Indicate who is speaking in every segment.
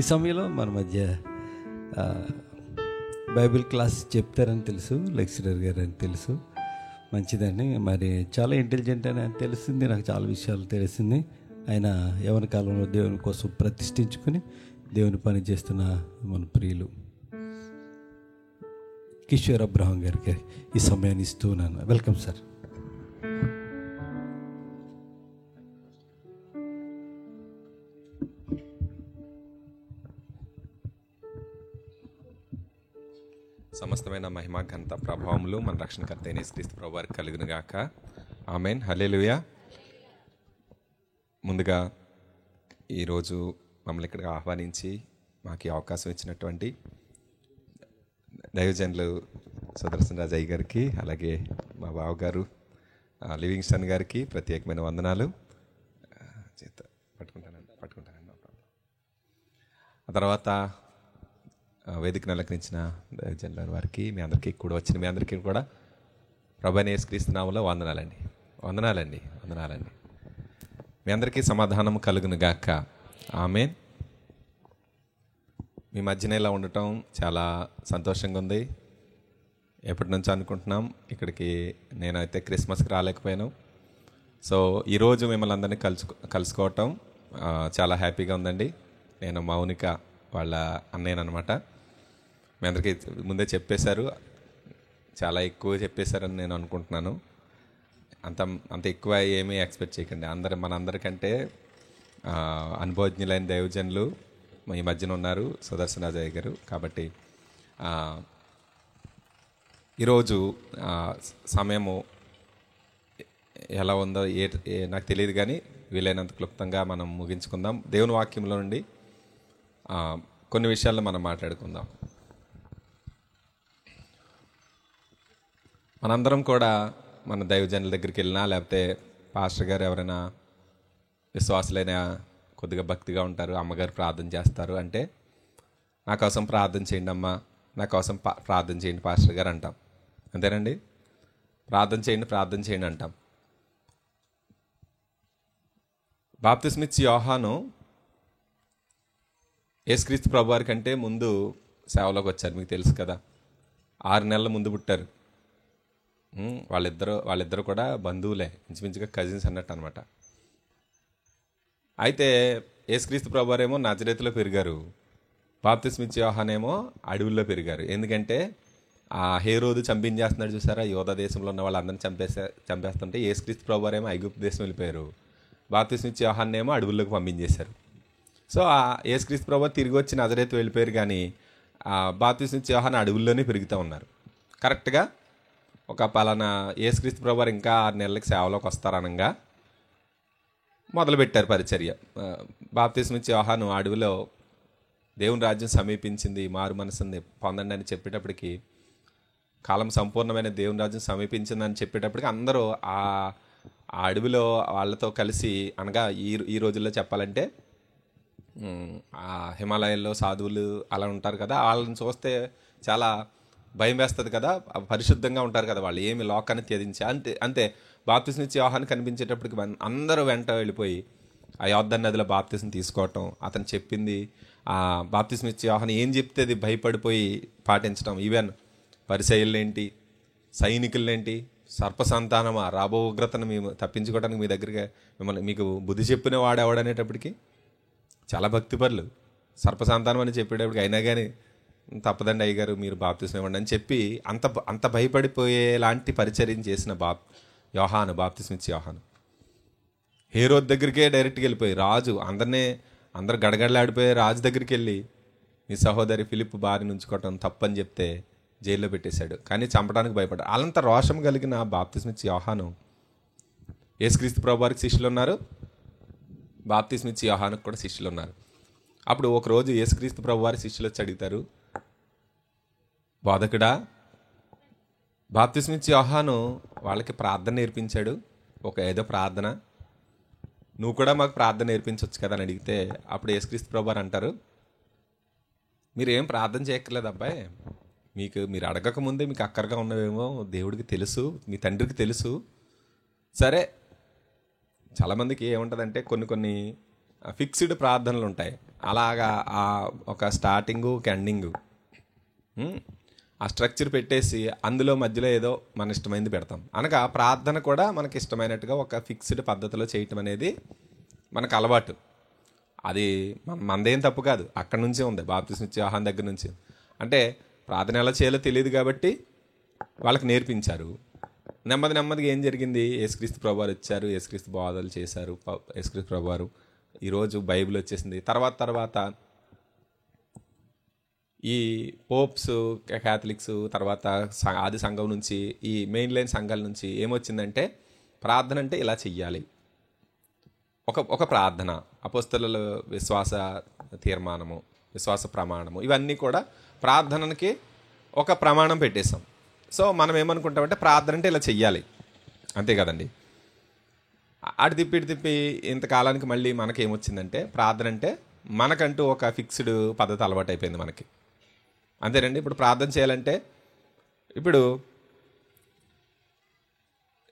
Speaker 1: ఈ సమయంలో మన మధ్య ఆ, బైబిల్ క్లాస్ చెప్తారని తెలుసు, లెక్చరర్ గారు అని తెలుసు, మంచిదండి. మరి చాలా ఇంటెలిజెంట్ అని తెలిసింది, నాకు చాలా విషయాలు తెలిసింది. ఆయన యవన కాలంలో దేవుని కోసం ప్రతిష్ఠించుకుని దేవుని పని చేస్తున్న మన ప్రియులు కిషోర్ అబ్రహం గారికి ఈ సమయాన్ని ఇస్తూ ఉన్నాను. Welcome sir.
Speaker 2: సమస్తమైన మహిమ ఘనత ప్రభావములు మన రక్షణకర్త అయిన యేసుక్రీస్తు ప్రభువు వారికి కలుగును గాక. ఆమేన్. హల్లెలూయా. ముందుగా ఈరోజు మమ్మల్ని ఇక్కడికి ఆహ్వానించి మాకు ఈ అవకాశం ఇచ్చినటువంటి దైవజనులు సుదర్శన్ రాజయ్య గారికి, అలాగే మా బావగారు లివింగ్స్టన్ గారికి ప్రత్యేకమైన వందనాలు. పట్టుకుంటానండి. ఆ తర్వాత వేదికను అలంకరించిన దైవజనుల వారికి, మీ అందరికీ కూడా వచ్చిన మీ అందరికీ కూడా ప్రభువైన యేసుక్రీస్తు నామములో వందనాలండి. మీ అందరికీ సమాధానం కలుగును గాక. ఆమేన్. మీ మధ్యన ఇలా ఉండటం చాలా సంతోషంగా ఉంది. ఎప్పటి నుంచో అనుకుంటున్నాం. ఇక్కడికి నేనైతే క్రిస్మస్కి రాలేకపోయాను. సో ఈరోజు మిమ్మల్ని అందరినీ కలుసుకోవటం చాలా హ్యాపీగా ఉందండి. నేను మౌనిక వాళ్ళ అన్నయ్యనమాట. మీ అందరికీ ముందే చెప్పేశారు, చాలా ఎక్కువ చెప్పేశారని నేను అనుకుంటున్నాను. అంత ఎక్కువ ఏమీ ఎక్స్పెక్ట్ చేయకండి. మనందరికంటే అనుభవజ్ఞులైన దైవజనులు ఈ మధ్యన ఉన్నారు, సుదర్శన్ రాజయ్య గారు. కాబట్టి ఈరోజు సమయము ఎలా ఉందో నాకు తెలియదు, కానీ వీలైనంత క్లుప్తంగా మనం ముగించుకుందాం. దేవుని వాక్యంలో నుండి కొన్ని విషయాలను మనం మాట్లాడుకుందాం. మనందరం కూడా మన దైవజనుల దగ్గరికి వెళ్ళినా, లేకపోతే పాస్టర్ గారు ఎవరైనా విశ్వాసులైన కొద్దిగా భక్తిగా ఉంటారు, అమ్మగారు ప్రార్థన చేస్తారు అంటే, నా కోసం ప్రార్థన చేయండి అమ్మా, నా కోసం ప్రార్థన చేయండి పాస్టర్ గారు అంటాం. అంతేనండి? ప్రార్థన చేయండి అంటాం. బాప్తిస్మిచ్చి యోహాను యేసుక్రీస్తు ప్రభువారి కంటే ముందు సేవలోకి వచ్చారు, మీకు తెలుసు కదా. 6 నెలల ముందు పుట్టారు. వాళ్ళిద్దరు కూడా బంధువులే, ఇంచుమించుగా కజిన్స్ అన్నట్టు అనమాట. అయితే యేసుక్రీస్తు ప్రభువారేమో నజరేతులో పెరిగారు, బాప్తిస్మిచ్చి యోహానేమో అడవుల్లో పెరిగారు. ఎందుకంటే ఆ హేరోదు చంపించేస్తున్నాడు చూసారా, యోధా దేశంలో ఉన్న వాళ్ళందరినీ చంపేస్తుంటే యేసుక్రీస్తు ప్రభువారేమో ఐగుప్తు దేశం వెళ్ళిపోయారు, బాప్తిస్మిచ్చి యోహాన్నేమో అడవుల్లోకి పంపించేశారు. సో ఆ యేసుక్రీస్తు ప్రభువారు తిరిగి వచ్చి నజరేతు వెళ్ళిపోయారు, కానీ బాప్తిస్మిచ్చి యోహాను అడవుల్లోనే పెరుగుతూ ఉన్నారు. కరెక్ట్గా ఒక పలానా యేసుక్రీస్తు ప్రభువారు ఇంకా 6 నెలలకి సేవలోకి వస్తారనగా మొదలుపెట్టారు పరిచర్య. బాప్తిస్మిచ్చి యోహాను అడవిలో దేవుని రాజ్యం సమీపించింది, మారు మనసుని పొందండి అని చెప్పేటప్పటికి, కాలం సంపూర్ణమైన దేవుని రాజ్యం సమీపించిందని చెప్పేటప్పటికి అందరూ ఆ అడవిలో వాళ్ళతో కలిసి, అనగా ఈ రోజుల్లో చెప్పాలంటే ఆ హిమాలయాల్లో సాధువులు అలా ఉంటారు కదా, వాళ్ళని చూస్తే చాలా భయం వేస్తుంది కదా. పరిశుద్ధంగా ఉంటారు కదా వాళ్ళు, ఏమి లోకాన్ని త్యజించి అంతే. బాప్తిస్మిచ్చి యోహాను కనిపించేటప్పటికి అందరూ వెంట వెళ్ళిపోయి ఆ యోర్దాను నదిలో బాప్తిస్మ తీసుకోవటం, అతను చెప్పింది ఆ బాప్తిస్మిచ్చి యోహాను ఏం చెప్తే అది భయపడిపోయి పాటించడం. ఈవెన్ పరిసయ్యులేంటి, సైనికులేంటి, సర్పసంతానమా, రాబో ఉగ్రతను మేము తప్పించుకోవడానికి మీ దగ్గరగా మీకు బుద్ధి చెప్పిన వాడేవాడనేటప్పటికి చాలా భక్తిపరులు. సర్పసంతానం అని చెప్పేటప్పటికి అయినా కానీ తప్పదండి అయ్యగారు, మీరు బాప్తిస్మ ఇవ్వండి అని చెప్పి అంత భయపడిపోయేలాంటి పరిచర్యం చేసిన బాప్తిస్మిచ్చి యోహాను హేరోద్ దగ్గరికే డైరెక్ట్గా వెళ్ళిపోయి, రాజు అందరు గడగడలాడిపోయే రాజు దగ్గరికి వెళ్ళి మీ సహోదరి ఫిలిప్ భార్యను ఉంచుకోవటం తప్పని చెప్తే జైల్లో పెట్టేశాడు, కానీ చంపడానికి భయపడ్డాడు. అలంత రోషం కలిగిన బాప్తిస్మిచ్చి యోహాను యేసుక్రీస్తు ప్రభువారికి శిష్యులు ఉన్నారు, బాప్తిస్మిచ్చి యోహానుకు కూడా శిష్యులు ఉన్నారు. అప్పుడు ఒకరోజు యేసుక్రీస్తు ప్రభువారి శిష్యులు వచ్చి అడుగుతారు, బోధకుడా, బాప్తిస్మిచ్చి యోహాను వాళ్ళకి ప్రార్థన నేర్పించాడు, ఏదో ప్రార్థన, నువ్వు కూడా మాకు ప్రార్థన నేర్పించవచ్చు కదా అని అడిగితే, అప్పుడు యేసుక్రీస్తు ప్రభువారు అంటారు, మీరేం ప్రార్థన చేయక్కర్లేదు అబ్బాయి, మీరు అడగకముందే మీకు అక్కరగా ఉన్నవేమో దేవుడికి తెలుసు, మీ తండ్రికి తెలుసు. సరే, చాలామందికి ఏముంటుందంటే కొన్ని ఫిక్స్డ్ ప్రార్థనలు ఉంటాయి. అలాగా ఒక స్టార్టింగు ఒక ఎండింగు, ఆ స్ట్రక్చర్ పెట్టేసి అందులో మధ్యలో ఏదో మన ఇష్టమైంది పెడతాం. అనగా ప్రార్థన కూడా మనకి ఇష్టమైనట్టుగా ఒక ఫిక్స్డ్ పద్ధతిలో చేయటం అనేది మనకు అలవాటు. అది మనదేం తప్పు కాదు, అక్కడి నుంచే ఉంది, బాప్తిస్మం ఇచ్చే యోహాను దగ్గర నుంచి. అంటే ప్రార్థన ఎలా చేయాలో తెలియదు కాబట్టి వాళ్ళకి నేర్పించారు. నెమ్మదిగా ఏం జరిగింది, యేసుక్రీస్తు ప్రభువారు వచ్చారు, యేసుక్రీస్తు బోధలు చేశారు, యేసుక్రీస్తు ప్రభువారు, ఈరోజు బైబిల్ వచ్చేసింది. తర్వాత ఈ పోప్స్, క్యాథలిక్స్, తర్వాత ఆది సంఘం నుంచి, ఈ మెయిన్ లైన్ సంఘాల నుంచి ఏమొచ్చిందంటే ప్రార్థన అంటే ఇలా చెయ్యాలి, ఒక ప్రార్థన, అపోస్తలుల విశ్వాస తీర్మానము, విశ్వాస ప్రమాణము, ఇవన్నీ కూడా ప్రార్థనకి ఒక ప్రమాణం పెట్టేశాం. సో మనం ఏమనుకుంటామంటే ప్రార్థన అంటే ఇలా చెయ్యాలి, అంతే కదండి. అటు తిప్పి ఇంతకాలానికి మళ్ళీ మనకేమొచ్చిందంటే ప్రార్థన అంటే మనకంటూ ఒక ఫిక్స్డ్ పద్ధతి అలవాటు అయిపోయింది మనకి, అంతేనండి. ఇప్పుడు ప్రార్థన చేయాలంటే, ఇప్పుడు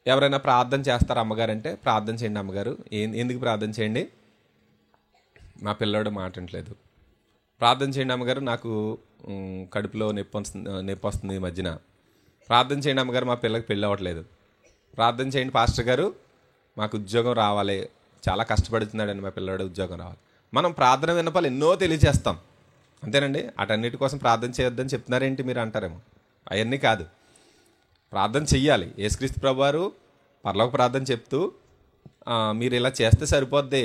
Speaker 2: ఎవరైనా ప్రార్థన చేస్తారు అమ్మగారంటే, ప్రార్థన చేయండి అమ్మగారు. ఎందుకు ప్రార్థన చేయండి? మా పిల్లోడు మాట్లాడలేదు. ప్రార్థన చేయండి అమ్మగారు, నాకు కడుపులో నొప్పి వస్తుంది ఈ మధ్యన. ప్రార్థన చేయండి అమ్మగారు, మా పిల్లకి పెళ్ళి అవ్వట్లేదు. ప్రార్థన చేయండి పాస్టర్ గారు, మాకు ఉద్యోగం రావాలి, చాలా కష్టపడుతున్నాడండి మా పిల్లోడు, ఉద్యోగం రావాలి. మనం ప్రార్థన విన్నపాలు ఎన్నో తెలియజేస్తాం, అంతేనండి. అటన్నిటి కోసం ప్రార్థన చేయొద్దని చెప్తున్నారేంటి మీరు అంటారేమో. అవన్నీ కాదు, ప్రార్థన చెయ్యాలి. యేసుక్రీస్తు ప్రభువారు పరలోక ప్రార్థన చెప్తూ మీరు ఇలా చేస్తే సరిపోద్ది,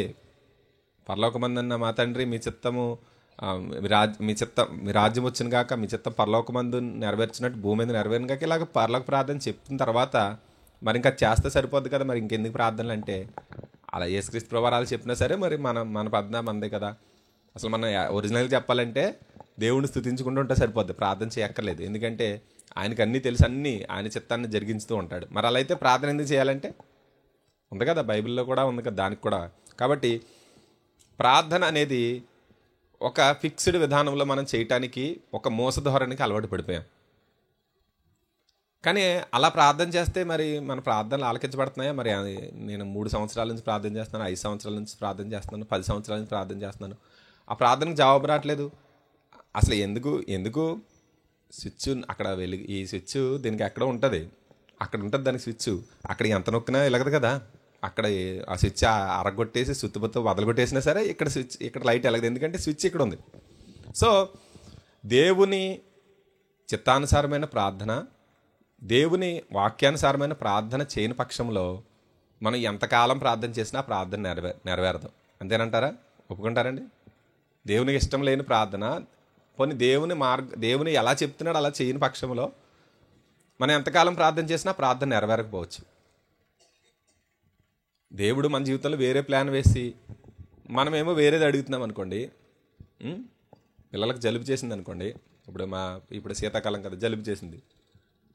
Speaker 2: పరలోకమందున్న మా తండ్రి మీ చిత్తము మీ రాజ్యం వచ్చిన కాక, మీ చిత్తం పరలోకమందు నెరవేర్చినట్టు భూమి మీద నెరవేరిన కాక, ఇలాగ పరలోక ప్రార్థన చెప్పిన తర్వాత మరి ఇంకా చేస్తే సరిపోద్ది కదా, మరి ఇంకెందుకు ప్రార్థనలు అంటే, అలా యేసుక్రీస్తు ప్రభువారు చెప్పినా సరే మరి మన ప్రార్థన మనదే కదా. అసలు మనం ఒరిజినల్గా చెప్పాలంటే దేవుడిని స్తుతించుకుంటూ ఉంటే సరిపోద్ది, ప్రార్థన చేయక్కర్లేదు. ఎందుకంటే ఆయనకు అన్నీ తెలుసు, అన్నీ ఆయన చిత్తాన్ని జరిగిస్తూ ఉంటాడు. మరి అలా అయితే ప్రార్థన ఎందుకు చేయాలంటే ఉంది కదా, బైబిల్లో కూడా ఉంది కదా దానికి కూడా. కాబట్టి ప్రార్థన అనేది ఒక ఫిక్స్డ్ విధానంలో మనం చేయటానికి ఒక మోసధోరణికి అలవాటు పడిపోయాం. కానీ అలా ప్రార్థన చేస్తే మరి మన ప్రార్థనలు ఆలకించబడుతున్నాయా? మరి నేను 3 సంవత్సరాల నుంచి ప్రార్థన చేస్తున్నాను, 5 సంవత్సరాల నుంచి ప్రార్థన చేస్తున్నాను, 10 సంవత్సరాల నుంచి ప్రార్థన చేస్తున్నాను, ఆ ప్రార్థనకు జవాబు రావట్లేదు. అసలు ఎందుకు స్విచ్ అక్కడ ఈ స్విచ్ దీనికి ఎక్కడో ఉంటుంది, అక్కడ ఉంటుంది దానికి స్విచ్, అక్కడ ఎంత నొక్కినా వెలగదు కదా. అక్కడ ఆ స్విచ్ అరగొట్టేసి సుత్తుబుత్త వదలగొట్టేసినా సరే ఇక్కడ స్విచ్, ఇక్కడ లైట్ వెలగదు, ఎందుకంటే స్విచ్ ఇక్కడ ఉంది. సో దేవుని చిత్తానుసారమైన ప్రార్థన, దేవుని వాక్యానుసారమైన ప్రార్థన చేయని పక్షంలో మనం ఎంతకాలం ప్రార్థన చేసినా ప్రార్థన నెరవేరదు. అంతేనంటారా? ఒప్పుకుంటారండి? దేవునికి ఇష్టం లేని ప్రార్థన, పోనీ దేవుని ఎలా చెప్తున్నాడు అలా చేయని పక్షంలో మనం ఎంతకాలం ప్రార్థన చేసినా ప్రార్థన నెరవేరకపోవచ్చు. దేవుడు మన జీవితంలో వేరే ప్లాన్ వేసి మనమేమో వేరేది అడుగుతున్నాం అనుకోండి. పిల్లలకు జలుబు చేసింది అనుకోండి, ఇప్పుడు శీతాకాలం కదా, జలుబు చేసింది,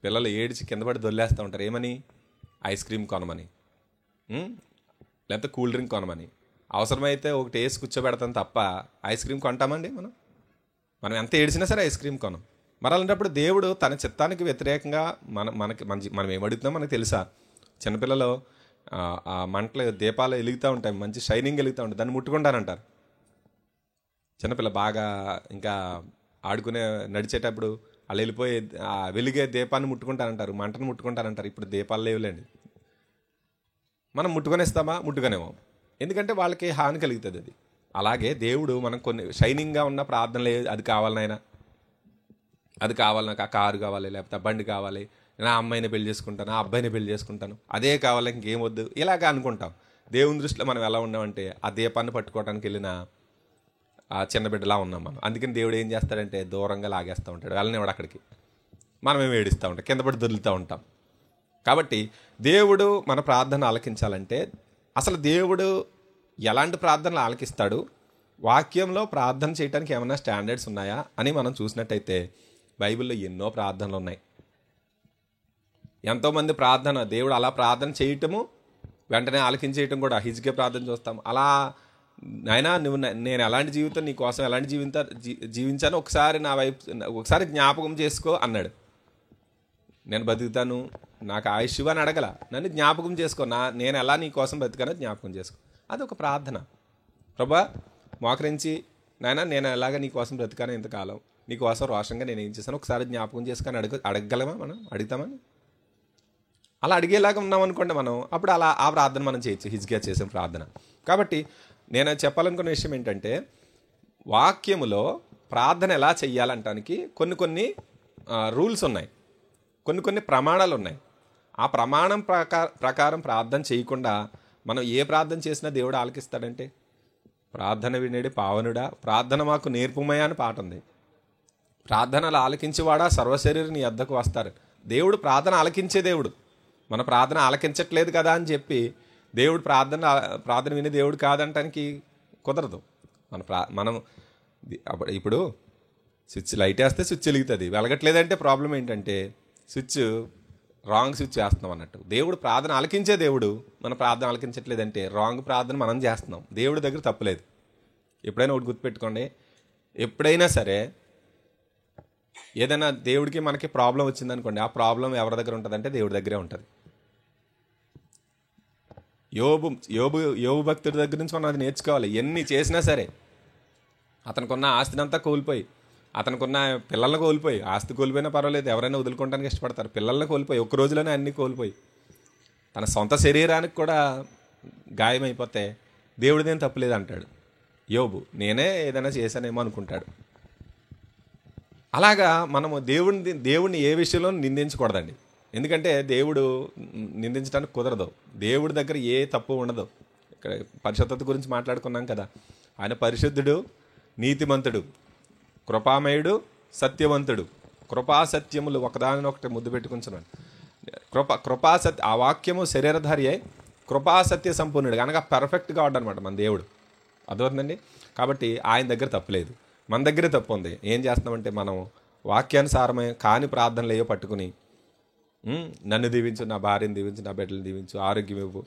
Speaker 2: పిల్లలు ఏడిచి కింద పడి దొల్లేస్తూ ఉంటారు. ఏమని? ఐస్ క్రీమ్ కొనమని, లేకపోతే కూల్ డ్రింక్ కొనమని. అవసరమైతే ఒకటి వేసి కూర్చోబెడతాం తప్ప ఐస్ క్రీమ్ కొంటామండి? మనం ఎంత ఏడిచినా సరే ఐస్ క్రీమ్ కొనం. మరి అలాంటప్పుడు దేవుడు తన చిత్తానికి వ్యతిరేకంగా మనం ఏమడుగుతున్నాం మనకు తెలుసా? చిన్నపిల్లలు ఆ మంటలు, దీపాలు వెలుగుతూ ఉంటాయి, మంచి షైనింగ్ వెలుగుతూ ఉంటాయి, దాన్ని ముట్టుకుంటానంటారు. చిన్నపిల్ల బాగా ఇంకా నడిచేటప్పుడు వాళ్ళు వెళ్ళిపోయి ఆ వెలిగే దీపాన్ని ముట్టుకుంటారంటారు, మంటను ముట్టుకుంటారంటారు. ఇప్పుడు దీపాలు లేవులేండి. మనం ముట్టుకొనేస్తామా? ముట్టుకొనేమో, ఎందుకంటే వాళ్ళకి హాని కలుగుతుంది అది. అలాగే దేవుడు మనం కొన్ని షైనింగ్గా ఉన్న ప్రార్థనలు, అది కావాలనైనా, అది కావాలి, నాకు ఆ కారు కావాలి, లేకపోతే ఆ బండి కావాలి, నా అమ్మాయిని పెళ్లి చేసుకుంటాను, ఆ అబ్బాయిని పెళ్లి చేసుకుంటాను, అదే కావాలి, ఇంకేం వద్దు, ఇలాగా అనుకుంటాం. దేవుని దృష్టిలో మనం ఎలా ఉన్నామంటే ఆ దీపాన్ని పట్టుకోవడానికి వెళ్ళిన ఆ చిన్న బిడ్డలా ఉన్నాం మనం. అందుకని దేవుడు ఏం చేస్తాడంటే దూరంగా లాగేస్తూ ఉంటాడు, వెళ్ళనివాడు అక్కడికి. మనమేమి ఏడుస్తూ ఉంటాం, కింద పడి దొరుకుతూ ఉంటాం. కాబట్టి దేవుడు మన ప్రార్థన ఆలకించాలంటే అసలు దేవుడు ఎలాంటి ప్రార్థనలు ఆలకిస్తాడు, వాక్యంలో ప్రార్థన చేయడానికి ఏమైనా స్టాండర్డ్స్ ఉన్నాయా అని మనం చూసినట్టయితే బైబిల్లో ఎన్నో ప్రార్థనలు ఉన్నాయి. ఎంతోమంది ప్రార్థన, దేవుడు అలా ప్రార్థన చేయటము వెంటనే ఆలకించేయటం కూడా. హిజ్కియా ప్రార్థన చూస్తాం, అలా నాయనా నేను ఎలాంటి జీవితం నీ కోసం ఎలాంటి జీవించాను ఒకసారి జ్ఞాపకం చేసుకో అన్నాడు. నేను బతుకుతాను, నాకు ఆయుష్ అని అడగల, నన్ను జ్ఞాపకం చేసుకో, నేను ఎలా నీ కోసం బతికానో జ్ఞాపకం చేసుకో. అది ఒక ప్రార్థన. ప్రభా మోకరించి నాయన నేను ఎలాగ నీ కోసం బ్రతికాను ఇంతకాలం, నీ కోసం రోషంగా నేను ఏం చేశాను ఒకసారి జ్ఞాపకం చేసుకొని అడగగలమా? మనం అడుగుతామని అలా అడిగేలాగా ఉన్నాం అనుకోండి మనం, అప్పుడు అలా ఆ ప్రార్థన మనం చేయొచ్చు, హిజ్కియా చేసిన ప్రార్థన. కాబట్టి నేను చెప్పాలనుకున్న విషయం ఏంటంటే, వాక్యములో ప్రార్థన ఎలా చెయ్యాలంటానికి కొన్ని రూల్స్ ఉన్నాయి, కొన్ని ప్రమాణాలు ఉన్నాయి. ఆ ప్రమాణం ప్రకారం ప్రార్థన చేయకుండా మనం ఏ ప్రార్థన చేసినా దేవుడు ఆలకిస్తాడంటే, ప్రార్థన వినేడి పావనుడా ప్రార్థన మాకు నేర్పుమయ్యా అని పాట ఉంది. ప్రార్థనలు ఆలకించేవాడా సర్వశరీరం నీ వద్దకు వస్తారు. దేవుడు ప్రార్థన ఆలకించే దేవుడు. మన ప్రార్థన ఆలకించట్లేదు కదా అని చెప్పి దేవుడు ప్రార్థన వినే దేవుడు కాదంటానికి కుదరదు. మనం ఇప్పుడు స్విచ్ లైట్ వేస్తే స్విచ్ వెలుగుతుంది, వెలగట్లేదంటే ప్రాబ్లం ఏంటంటే స్విచ్ రాంగ్ స్విచ్ వేస్తున్నాం అన్నట్టు. దేవుడు ప్రార్థన ఆలకించే దేవుడు, మన ప్రార్థన ఆలకించట్లేదంటే రాంగ్ ప్రార్థన మనం చేస్తున్నాం. దేవుడి దగ్గర తప్పులేదు. ఎప్పుడైనా ఒకటి గుర్తుపెట్టుకోండి, ఎప్పుడైనా సరే ఏదైనా దేవుడికి మనకి ప్రాబ్లం వచ్చిందనుకోండి, ఆ ప్రాబ్లం ఎవరి దగ్గర ఉంటుందంటే దేవుడి దగ్గరే ఉంటుంది. యోబు భక్తుడి దగ్గర నుంచి మనం అది నేర్చుకోవాలి. ఎన్ని చేసినా సరే, అతనికున్న ఆస్తినంతా కోల్పోయి, అతనికున్న పిల్లల్ని కోల్పోయి, ఆస్తి కోల్పోయినా పర్వాలేదు, ఎవరైనా వదులుకోవడానికి ఇష్టపడతారు. పిల్లల్ని కోల్పోయి, ఒక్క రోజులోనే అన్నీ కోల్పోయి, తన సొంత శరీరానికి కూడా గాయమైపోతే దేవుడిదేం తప్పులేదు అంటాడు యోబు. నేనే ఏదైనా చేశానేమో అనుకుంటాడు. అలాగా మనము దేవుడిని ఏ విషయంలో నిందించకూడదండి. ఎందుకంటే దేవుడు నిందించడానికి కుదరదు. దేవుడి దగ్గర ఏ తప్పు ఉండదు. ఇక్కడ పరిశుద్ధత గురించి మాట్లాడుకున్నాం కదా, ఆయన పరిశుద్ధుడు, నీతిమంతుడు, కృపామయుడు, సత్యవంతుడు. కృపాసత్యములు ఒకదానినొకటి ముద్దు పెట్టుకుంటున్నాడు. కృపాసత్య ఆ వాక్యము శరీరధారి అయి కృపాసత్య సంపూర్ణుడు కనుక పర్ఫెక్ట్ గాడ్ అనమాట మన దేవుడు. అర్థమవుతుందండి. కాబట్టి ఆయన దగ్గర తప్పులేదు, మన దగ్గరే తప్పు ఉంది. ఏం చేస్తున్నామంటే మనం వాక్యానుసారమే కాని ప్రార్థనలు ఏవో పట్టుకుని, నన్ను దీవించు, నా భార్యను దీవించు, నా బిడ్డలను దీవించు, ఆరోగ్యం ఇవ్వు,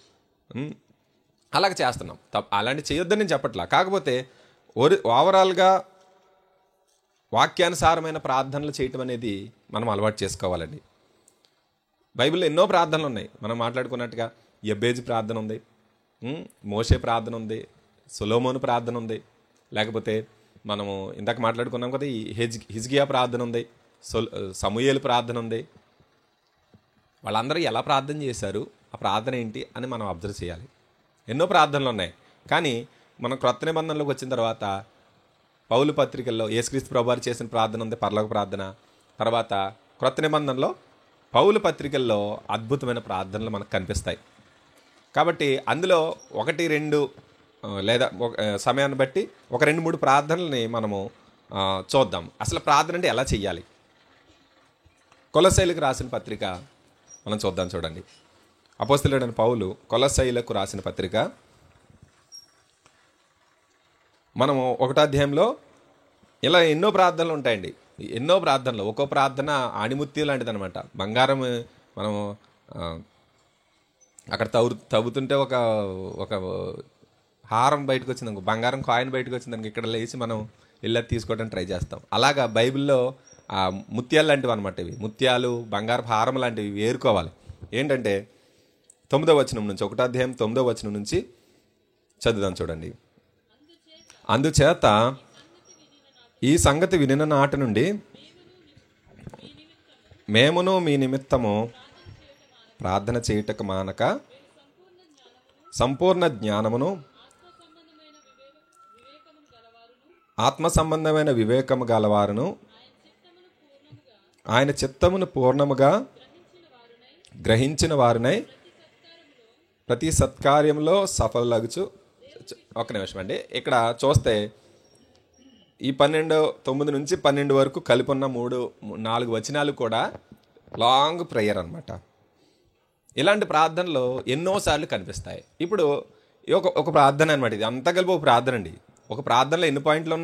Speaker 2: అలాగ చేస్తున్నాం. అలాంటి చేయొద్దని నేను చెప్పట్లా. కాకపోతే ఓవరాల్గా వాక్యానుసారమైన ప్రార్థనలు చేయటం అనేది మనం అలవాటు చేసుకోవాలండి. బైబిల్లో ఎన్నో ప్రార్థనలు ఉన్నాయి. మనం మాట్లాడుకున్నట్టుగా యెబేజు ప్రార్థన ఉంది, మోషే ప్రార్థన ఉంది, సొలొమోను ప్రార్థన ఉంది, లేకపోతే మనము ఇందాక మాట్లాడుకున్నాం కదా ఈ హిజ్కియా ప్రార్థన ఉంది, సమూయేలు ప్రార్థన ఉంది. వాళ్ళందరూ ఎలా ప్రార్థన చేశారు, ఆ ప్రార్థన ఏంటి అని మనం అబ్జర్వ్ చేయాలి. ఎన్నో ప్రార్థనలు ఉన్నాయి. కానీ మనం క్రొత్త నిబంధనలోకి వచ్చిన తర్వాత పౌలు పత్రికల్లో యేసుక్రీస్తు ప్రభువారు చేసిన ప్రార్థన ఉంది, పరలోక ప్రార్థన. తర్వాత క్రొత్త నిబంధనలో పౌలు పత్రికల్లో అద్భుతమైన ప్రార్థనలు మనకు కనిపిస్తాయి. కాబట్టి అందులో 1-2 లేదా సమయాన్ని బట్టి 1-2-3 ప్రార్థనల్ని మనము చూద్దాం. అసలు ప్రార్థన అంటే ఎలా చెయ్యాలి. కొలస్సీలకు రాసిన పత్రిక మనం చూద్దాం. చూడండి, అపోస్తలుడైన పౌలు కొలస్సీలకు రాసిన పత్రిక మనము 1వ అధ్యాయంలో ఇలా ఎన్నో ప్రార్థనలు ఉంటాయండి. ఎన్నో ప్రార్థనలు, ఒక్కో ప్రార్థన ఆణిముత్యం లాంటిది అనమాట. బంగారం మనము అక్కడ తవ్వుతుంటే ఒక హారం బయటకు వచ్చింది, బంగారం కాయిన్ బయటకు వచ్చింది, ఇక్కడ లేచి మనం వెళ్ళి తీసుకోవడానికి ట్రై చేస్తాం. అలాగా బైబిల్లో ముత్యాలు లాంటివి అనమాట. ఇవి ముత్యాలు, బంగారపు హారం లాంటివి ఏరుకోవాలి. ఏంటంటే 9వ వచనం నుంచి, 1వ అధ్యాయం 9వ వచనం నుంచి చదువుదాం. చూడండి, అందుచేత ఈ సంగతి వినిన నాటి నుండి మేమును మీ నిమిత్తము ప్రార్థన చేయుటకు మానక సంపూర్ణ జ్ఞానమును ఆత్మ సంబంధమైన వివేకము గలవారును ఆయన చిత్తమును పూర్ణముగా గ్రహించిన వారునై ప్రతి సత్కార్యంలో సఫలగుచు. ఒక నిమిషం అండి, ఇక్కడ చూస్తే ఈ 9 నుంచి 12 వరకు కలిపి ఉన్న 3-4 వచనాలు కూడా లాంగ్ ప్రేయర్ అనమాట. ఇలాంటి ప్రార్థనలు ఎన్నోసార్లు కనిపిస్తాయి. ఇప్పుడు ఒక ప్రార్థన అనమాట. ఇది అంతా కలిపి ఒక ప్రార్థన అండి. ఒక ప్రార్థనలో ఎన్ని పాయింట్లు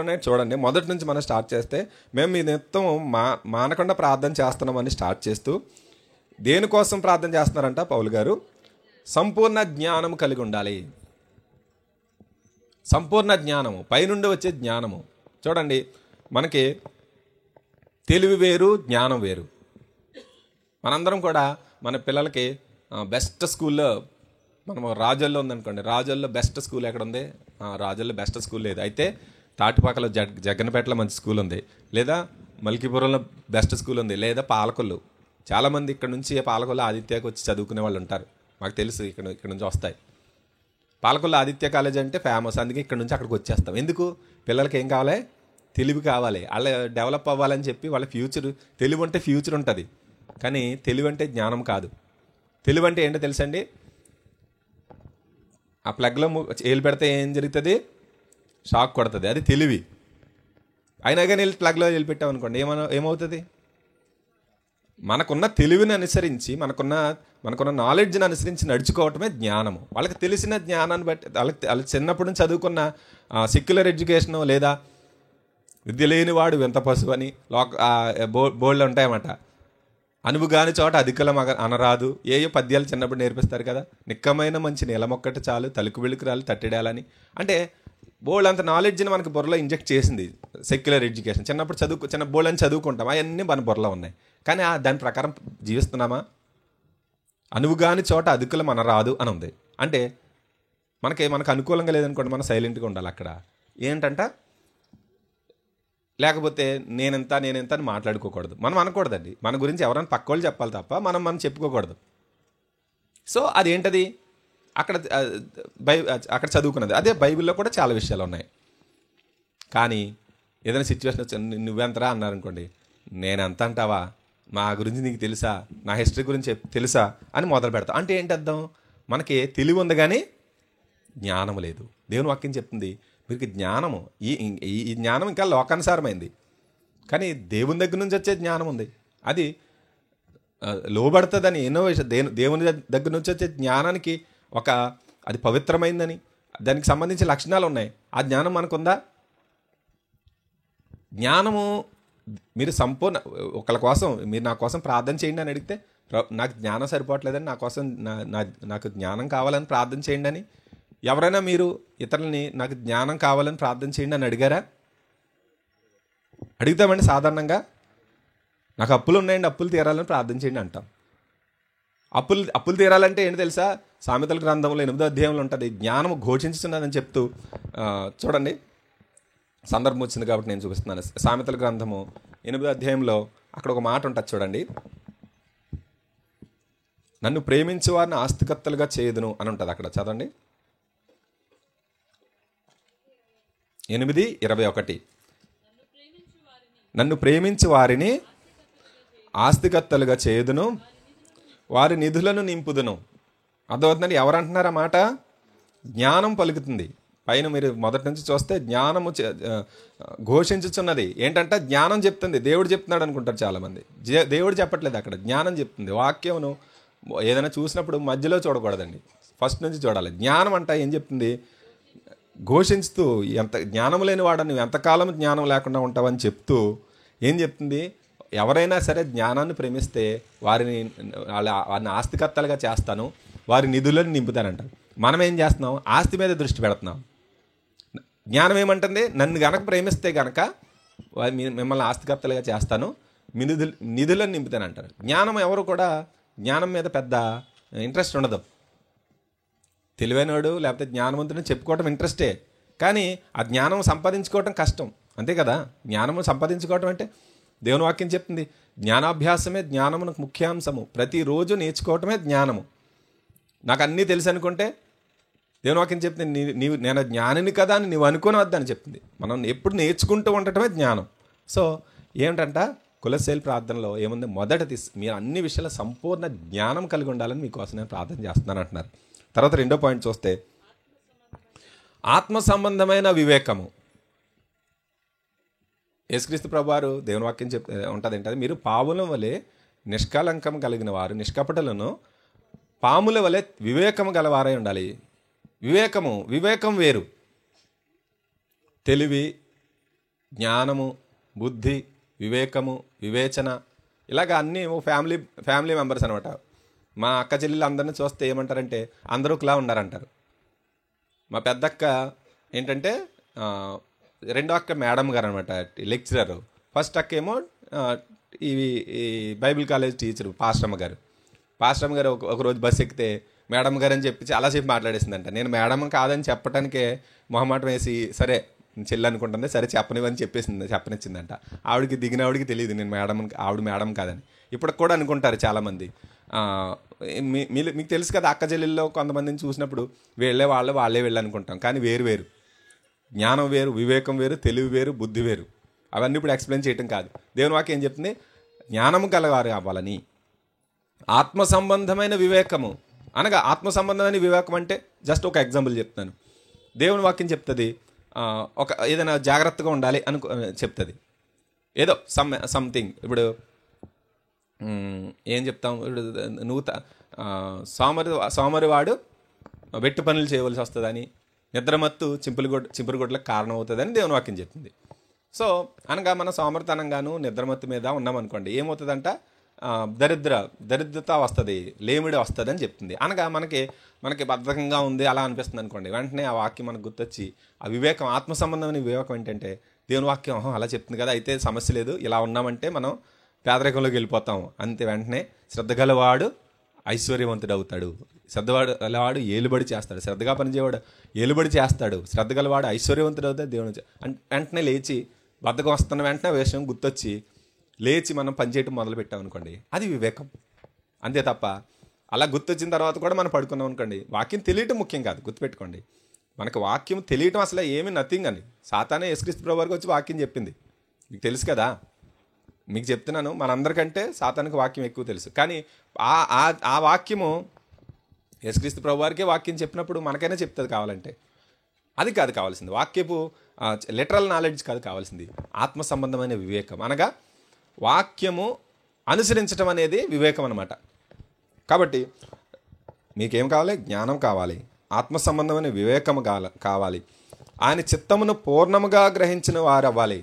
Speaker 2: ఉన్నాయి చూడండి. మొదటి నుంచి మనం స్టార్ట్ చేస్తే, మేము మీ నిత్యం మానకుండా ప్రార్థన చేస్తున్నామని స్టార్ట్ చేస్తూ, దేనికోసం ప్రార్థన చేస్తున్నారంట పౌలు గారు? సంపూర్ణ జ్ఞానం కలిగి ఉండాలి. సంపూర్ణ జ్ఞానము, పైనుండి వచ్చే జ్ఞానము. చూడండి, మనకి తెలివి వేరు, జ్ఞానం వేరు. మనందరం కూడా మన పిల్లలకి బెస్ట్ స్కూల్లో మనం రాజోల్లో ఉందనుకోండి, రాజోల్లో బెస్ట్ స్కూల్ ఎక్కడ ఉంది? రాజోల్లో బెస్ట్ స్కూల్ లేదు. అయితే తాటిపాకలో జగ్గనపేటలో మంచి స్కూల్ ఉంది, లేదా మల్కీపురంలో బెస్ట్ స్కూల్ ఉంది, లేదా పాలకొల్లు. చాలామంది ఇక్కడ నుంచి పాలకొల్లు ఆదిత్యకి వచ్చి చదువుకునే వాళ్ళు ఉంటారు, మాకు తెలుసు. ఇక్కడ నుంచి వస్తాయి. పాలకొల్లు ఆదిత్య కాలేజ్ అంటే ఫేమస్, అందుకే ఇక్కడ నుంచి అక్కడికి వచ్చేస్తాం. ఎందుకు? పిల్లలకి ఏం కావాలి? తెలివి కావాలి. వాళ్ళ డెవలప్ అవ్వాలని చెప్పి వాళ్ళ ఫ్యూచర్, తెలివి అంటే ఫ్యూచర్ ఉంటుంది, కానీ తెలివి అంటే జ్ఞానం కాదు. తెలివి అంటే ఏంటో తెలుసండి? ఆ ప్లగ్లో ఏలు పెడితే ఏం జరుగుతుంది? షాక్ కొడుతుంది, అది తెలివి. అయినా కానీ ప్లగ్లో ఏలు పెట్టామనుకోండి, ఏమవుతుంది? మనకున్న తెలివిని అనుసరించి, మనకున్న నాలెడ్జ్ని అనుసరించి నడుచుకోవటమే జ్ఞానము. వాళ్ళకి తెలిసిన జ్ఞానాన్ని బట్టి, వాళ్ళకి చిన్నప్పటి నుంచి చదువుకున్న సెక్యులర్ ఎడ్యుకేషను, లేదా విద్య లేనివాడు వింత పశువు అని బోర్డులు ఉంటాయన్నమాట. అనువుగాని చోట అధికలం అనరాదు, ఏయో పద్యాలు చిన్నప్పుడు నేర్పిస్తారు కదా. నిక్కమైన మంచి నీలమొక్కటి చాలు, తలుకు వెలుకురాలు తట్టిడాలని. అంటే బోల్డ్ అంత నాలెడ్జ్ని మనకి బుర్రలో ఇంజెక్ట్ చేసింది సెక్యులర్ ఎడ్యుకేషన్. చిన్నప్పుడు చిన్న బోల్డ్ అని చదువుకుంటాం, అవన్నీ మన బుర్రలో ఉన్నాయి, కానీ దాని ప్రకారం జీవిస్తున్నామా? అనువుగాని చోట అధికలం అనరాదు అని ఉంది. అంటే మనకు అనుకూలంగా లేదనుకోండి, మనం సైలెంట్గా ఉండాలి అక్కడ. ఏంటంట? లేకపోతే నేనెంత అని మాట్లాడుకోకూడదు, మనం అనకూడదండి. మన గురించి ఎవరైనా పక్క వాళ్ళు చెప్పాలి తప్ప మనం చెప్పుకోకూడదు. సో అదేంటది? అక్కడ చదువుకున్నది అదే. బైబిల్లో కూడా చాలా విషయాలు ఉన్నాయి. కానీ ఏదైనా సిచ్యువేషన్ వచ్చి నువ్వెంతరా అన్నారనుకోండి, నేనెంత అంటావా? మా గురించి నీకు తెలుసా? నా హిస్టరీ గురించి తెలుసా అని మొదలు పెడతాం. అంటే ఏంటి అర్థం? మనకి తెలివి ఉంది కానీ జ్ఞానం లేదు. దేవుని వాక్యం చెప్తుంది, మీకు జ్ఞానము, ఈ జ్ఞానం ఇంకా లోకానుసారమైంది, కానీ దేవుని దగ్గర నుంచి వచ్చే జ్ఞానం ఉంది. అది లోబడుతుందని ఇన్నోవేషన్. దేవుని దగ్గర నుంచి వచ్చే జ్ఞానానికి అది పవిత్రమైందని, దానికి సంబంధించిన లక్షణాలు ఉన్నాయి. ఆ జ్ఞానం మనకుందా? జ్ఞానము మీరు సంపూర్ణ ఒకళ్ళ కోసం, మీరు నా కోసం ప్రార్థన చేయండి అని అడిగితే, నాకు జ్ఞానం సరిపోవట్లేదని, నా కోసం నాకు జ్ఞానం కావాలని ప్రార్థన చేయండి అని ఎవరైనా మీరు ఇతరులని నాకు జ్ఞానం కావాలని ప్రార్థన చేయండి అని అడిగారా? అడుగుతామండి సాధారణంగా. నాకు అప్పులు ఉన్నాయండి, అప్పులు తీరాలని ప్రార్థన చేయండి అంటాం. అప్పులు తీరాలంటే ఏంటి తెలుసా? సామెతల గ్రంథంలో 8వ అధ్యాయంలో ఉంటుంది, జ్ఞానము ఘోషించుతున్నదని చెప్తూ. చూడండి, సందర్భం వచ్చింది కాబట్టి నేను చూపిస్తున్నాను. సామెతల గ్రంథము 8వ అధ్యాయంలో అక్కడ ఒక మాట ఉంటుంది చూడండి. నన్ను ప్రేమించే వారిని ఆస్తికర్తలుగా చేయదును అని ఉంటుంది అక్కడ. చదవండి, 8:21. నన్ను ప్రేమించి వారిని ఆస్తికర్తలుగా చేయుదును, వారి నిధులను నింపుదును. అర్థమవుతుందండి? ఎవరంటున్నారు ఆ మాట? జ్ఞానం పలుకుతుంది. పైన మీరు మొదటి నుంచి చూస్తే జ్ఞానము ఘోషించుచున్నది. ఏంటంటే జ్ఞానం చెప్తుంది. దేవుడు చెప్తున్నాడు అనుకుంటారు చాలామంది. దేవుడు చెప్పట్లేదు అక్కడ, జ్ఞానం చెప్తుంది. వాక్యమును ఏదైనా చూసినప్పుడు మధ్యలో చూడకూడదండి, ఫస్ట్ నుంచి చూడాలి. జ్ఞానం అంటే ఏం చెప్తుంది? ఘోషించుతూ, ఎంత జ్ఞానం లేని వాడు నువ్వు ఎంతకాలం జ్ఞానం లేకుండా ఉంటావని చెప్తూ ఏం చెప్తుంది? ఎవరైనా సరే జ్ఞానాన్ని ప్రేమిస్తే వారిని ఆస్తికర్తలుగా చేస్తాను, వారి నిధులను నింపుతానంట. మనం ఏం చేస్తున్నాం? ఆస్తి మీద దృష్టి పెడుతున్నాం. జ్ఞానం ఏమంటుంది? నన్ను గనక ప్రేమిస్తే గనక మిమ్మల్ని ఆస్తికర్తలుగా చేస్తాను, నిధులను నింపుతానంటారు. జ్ఞానం ఎవరు కూడా జ్ఞానం మీద పెద్ద ఇంట్రెస్ట్ ఉండదు. తెలివైనవాడు లేకపోతే జ్ఞానవంతుడిని చెప్పుకోవటం ఇంట్రెస్టే, కానీ ఆ జ్ఞానం సంపాదించుకోవటం కష్టం, అంతే కదా. జ్ఞానము సంపాదించుకోవటం అంటే దేవుని వాక్యం చెప్తుంది, జ్ఞానాభ్యాసమే జ్ఞానమునకు ముఖ్యాంశము, ప్రతిరోజు నేర్చుకోవటమే జ్ఞానము. నాకు అన్నీ తెలుసు అనుకుంటే దేవుని వాక్యం చెప్తుంది, నేను జ్ఞానిని కదా అని నువ్వు అనుకోనవద్దని చెప్తుంది. మనం ఎప్పుడు నేర్చుకుంటూ ఉండటమే జ్ఞానం. సో ఏమిటంట కొలొస్సీల ప్రార్థనలో ఏముంది? మొదటిది మీరు అన్ని విషయాల సంపూర్ణ జ్ఞానం కలిగి ఉండాలని మీకోసం నేను ప్రార్థన చేస్తున్నాను అంటున్నారు. తర్వాత 2వ పాయింట్ చూస్తే ఆత్మ సంబంధమైన వివేకము. యేసుక్రీస్తు ప్రభువారు దేవుని వాక్యం ఉంటుంది ఏంటంటే, మీరు పావుల వలె నిష్కలంకం కలిగిన వారు, నిష్కపటలను పాముల వలె వివేకము గలవారై ఉండాలి. వివేకం వేరు. తెలివి, జ్ఞానము, బుద్ధి, వివేకము, వివేచన, ఇలాగ అన్నీ ఫ్యామిలీ మెంబర్స్ అనమాట. మా అక్క చెల్లెలు అందరినీ చూస్తే ఏమంటారంటే అందరూ ఒకలా ఉన్నారంటారు. మా పెద్దక్క ఏంటంటే, రెండో అక్క మేడం గారు అనమాట, లెక్చరర్. ఫస్ట్ అక్క ఏమో ఈ బైబిల్ కాలేజ్ టీచరు, పాస్టమ్మ గారు. ఒకరోజు బస్సు ఎక్కితే మేడం గారు అని చెప్పి చాలాసేపు మాట్లాడేసిందంట. నేను మేడం కాదని చెప్పడానికే మొహమాటం వేసి సరే చెల్లి అనుకుంటుంది, సరే చెప్పనివని చెప్పనిచ్చిందంట. ఆవిడకి దిగినవాడికి తెలియదు నేను ఆవిడ మేడం కాదని. ఇప్పటికి కూడా అనుకుంటారు చాలామంది. మీకు తెలుసు కదా, అక్క చెల్లెల్లో కొంతమందిని చూసినప్పుడు వాళ్ళే వెళ్ళి అనుకుంటాం. కానీ వేరు జ్ఞానం వేరు, వివేకం వేరు, తెలివి వేరు, బుద్ధి వేరు. అవన్నీ ఇప్పుడు ఎక్స్ప్లెయిన్ చేయటం కాదు. దేవుని వాక్యం ఏం చెప్తుంది? జ్ఞానము గలవారు అవ్వాలని. ఆత్మ సంబంధమైన వివేకము అనగా, ఆత్మ సంబంధమైన వివేకం అంటే జస్ట్ ఒక ఎగ్జాంపుల్ చెప్తాను. దేవుని వాక్యం చెప్తుంది ఏదైనా జాగ్రత్తగా ఉండాలి అని చెప్తుంది. ఏదో సంథింగ్. ఇప్పుడు ఏం చెప్తాం, ఇప్పుడు సోమరివాడు వెట్టు పనులు చేయవలసి వస్తుందని, నిద్రమత్తు చింపురుగొడ్లకు కారణం అవుతుందని దేవుని వాక్యం చెప్తుంది. సో అనగా మన సోమరితనంగాను నిద్రమత్తు మీద ఉన్నామనుకోండి, ఏమవుతుందంట? దరిద్రత వస్తుంది, లేమిడి వస్తుంది అని చెప్తుంది. అనగా మనకి బద్ధకంగా ఉంది అలా అనిపిస్తుంది అనుకోండి, వెంటనే ఆ వాక్యం మనకు గుర్తొచ్చి ఆ వివేకం, ఆత్మ సంబంధమైన వివేకం ఏంటంటే దేవుని వాక్యం అలా చెప్తుంది కదా, అయితే సమస్య లేదు, ఇలా ఉన్నామంటే మనం పేదరికంలోకి వెళ్ళిపోతాం అంతే. వెంటనే శ్రద్ధగలవాడు ఐశ్వర్యవంతుడు అవుతాడు, శ్రద్ధగలవాడు ఏలుబడి చేస్తాడు, శ్రద్ధగా పనిచేయవాడు ఏలుబడి చేస్తాడు, శ్రద్ధగలవాడు ఐశ్వర్యవంతుడు అవుతాడు. దేవుని వెంటనే లేచి బద్ధకం వస్తున్న వెంటనే విషయం గుర్తొచ్చి లేచి మనం పనిచేయటం మొదలు పెట్టాం అనుకోండి, అది వివేకం. అంతే తప్ప అలా గుర్తొచ్చిన తర్వాత కూడా మనం పడుకున్నాం అనుకోండి, వాక్యం తెలియటం ముఖ్యం కాదు. గుర్తుపెట్టుకోండి, మనకు వాక్యం తెలియటం అసలు ఏమీ నథింగ్ అని. సాతానే యేసుక్రీస్తు ప్రభువు వారికి వచ్చి వాక్యం చెప్పింది, మీకు తెలుసు కదా. మీకు చెప్తున్నాను, మనందరికంటే సాతానికి వాక్యం ఎక్కువ తెలుసు. కానీ ఆ వాక్యము యేసుక్రీస్తు ప్రభువు వారికే వాక్యం చెప్పినప్పుడు మనకైనా చెప్తుంది కావాలంటే. అది కాదు కావాల్సింది, వాక్యపు లిటరల్ నాలెడ్జ్ కాదు కావాల్సింది, ఆత్మ సంబంధమైన వివేకం. అనగా వాక్యము అనుసరించడం అనేది వివేకం అన్నమాట. కాబట్టి మీకేం కావాలి? జ్ఞానం కావాలి, ఆత్మ సంబంధమైన వివేకము కావాలి, ఆయన చిత్తమును పూర్ణముగా గ్రహించిన వారు అవ్వాలి.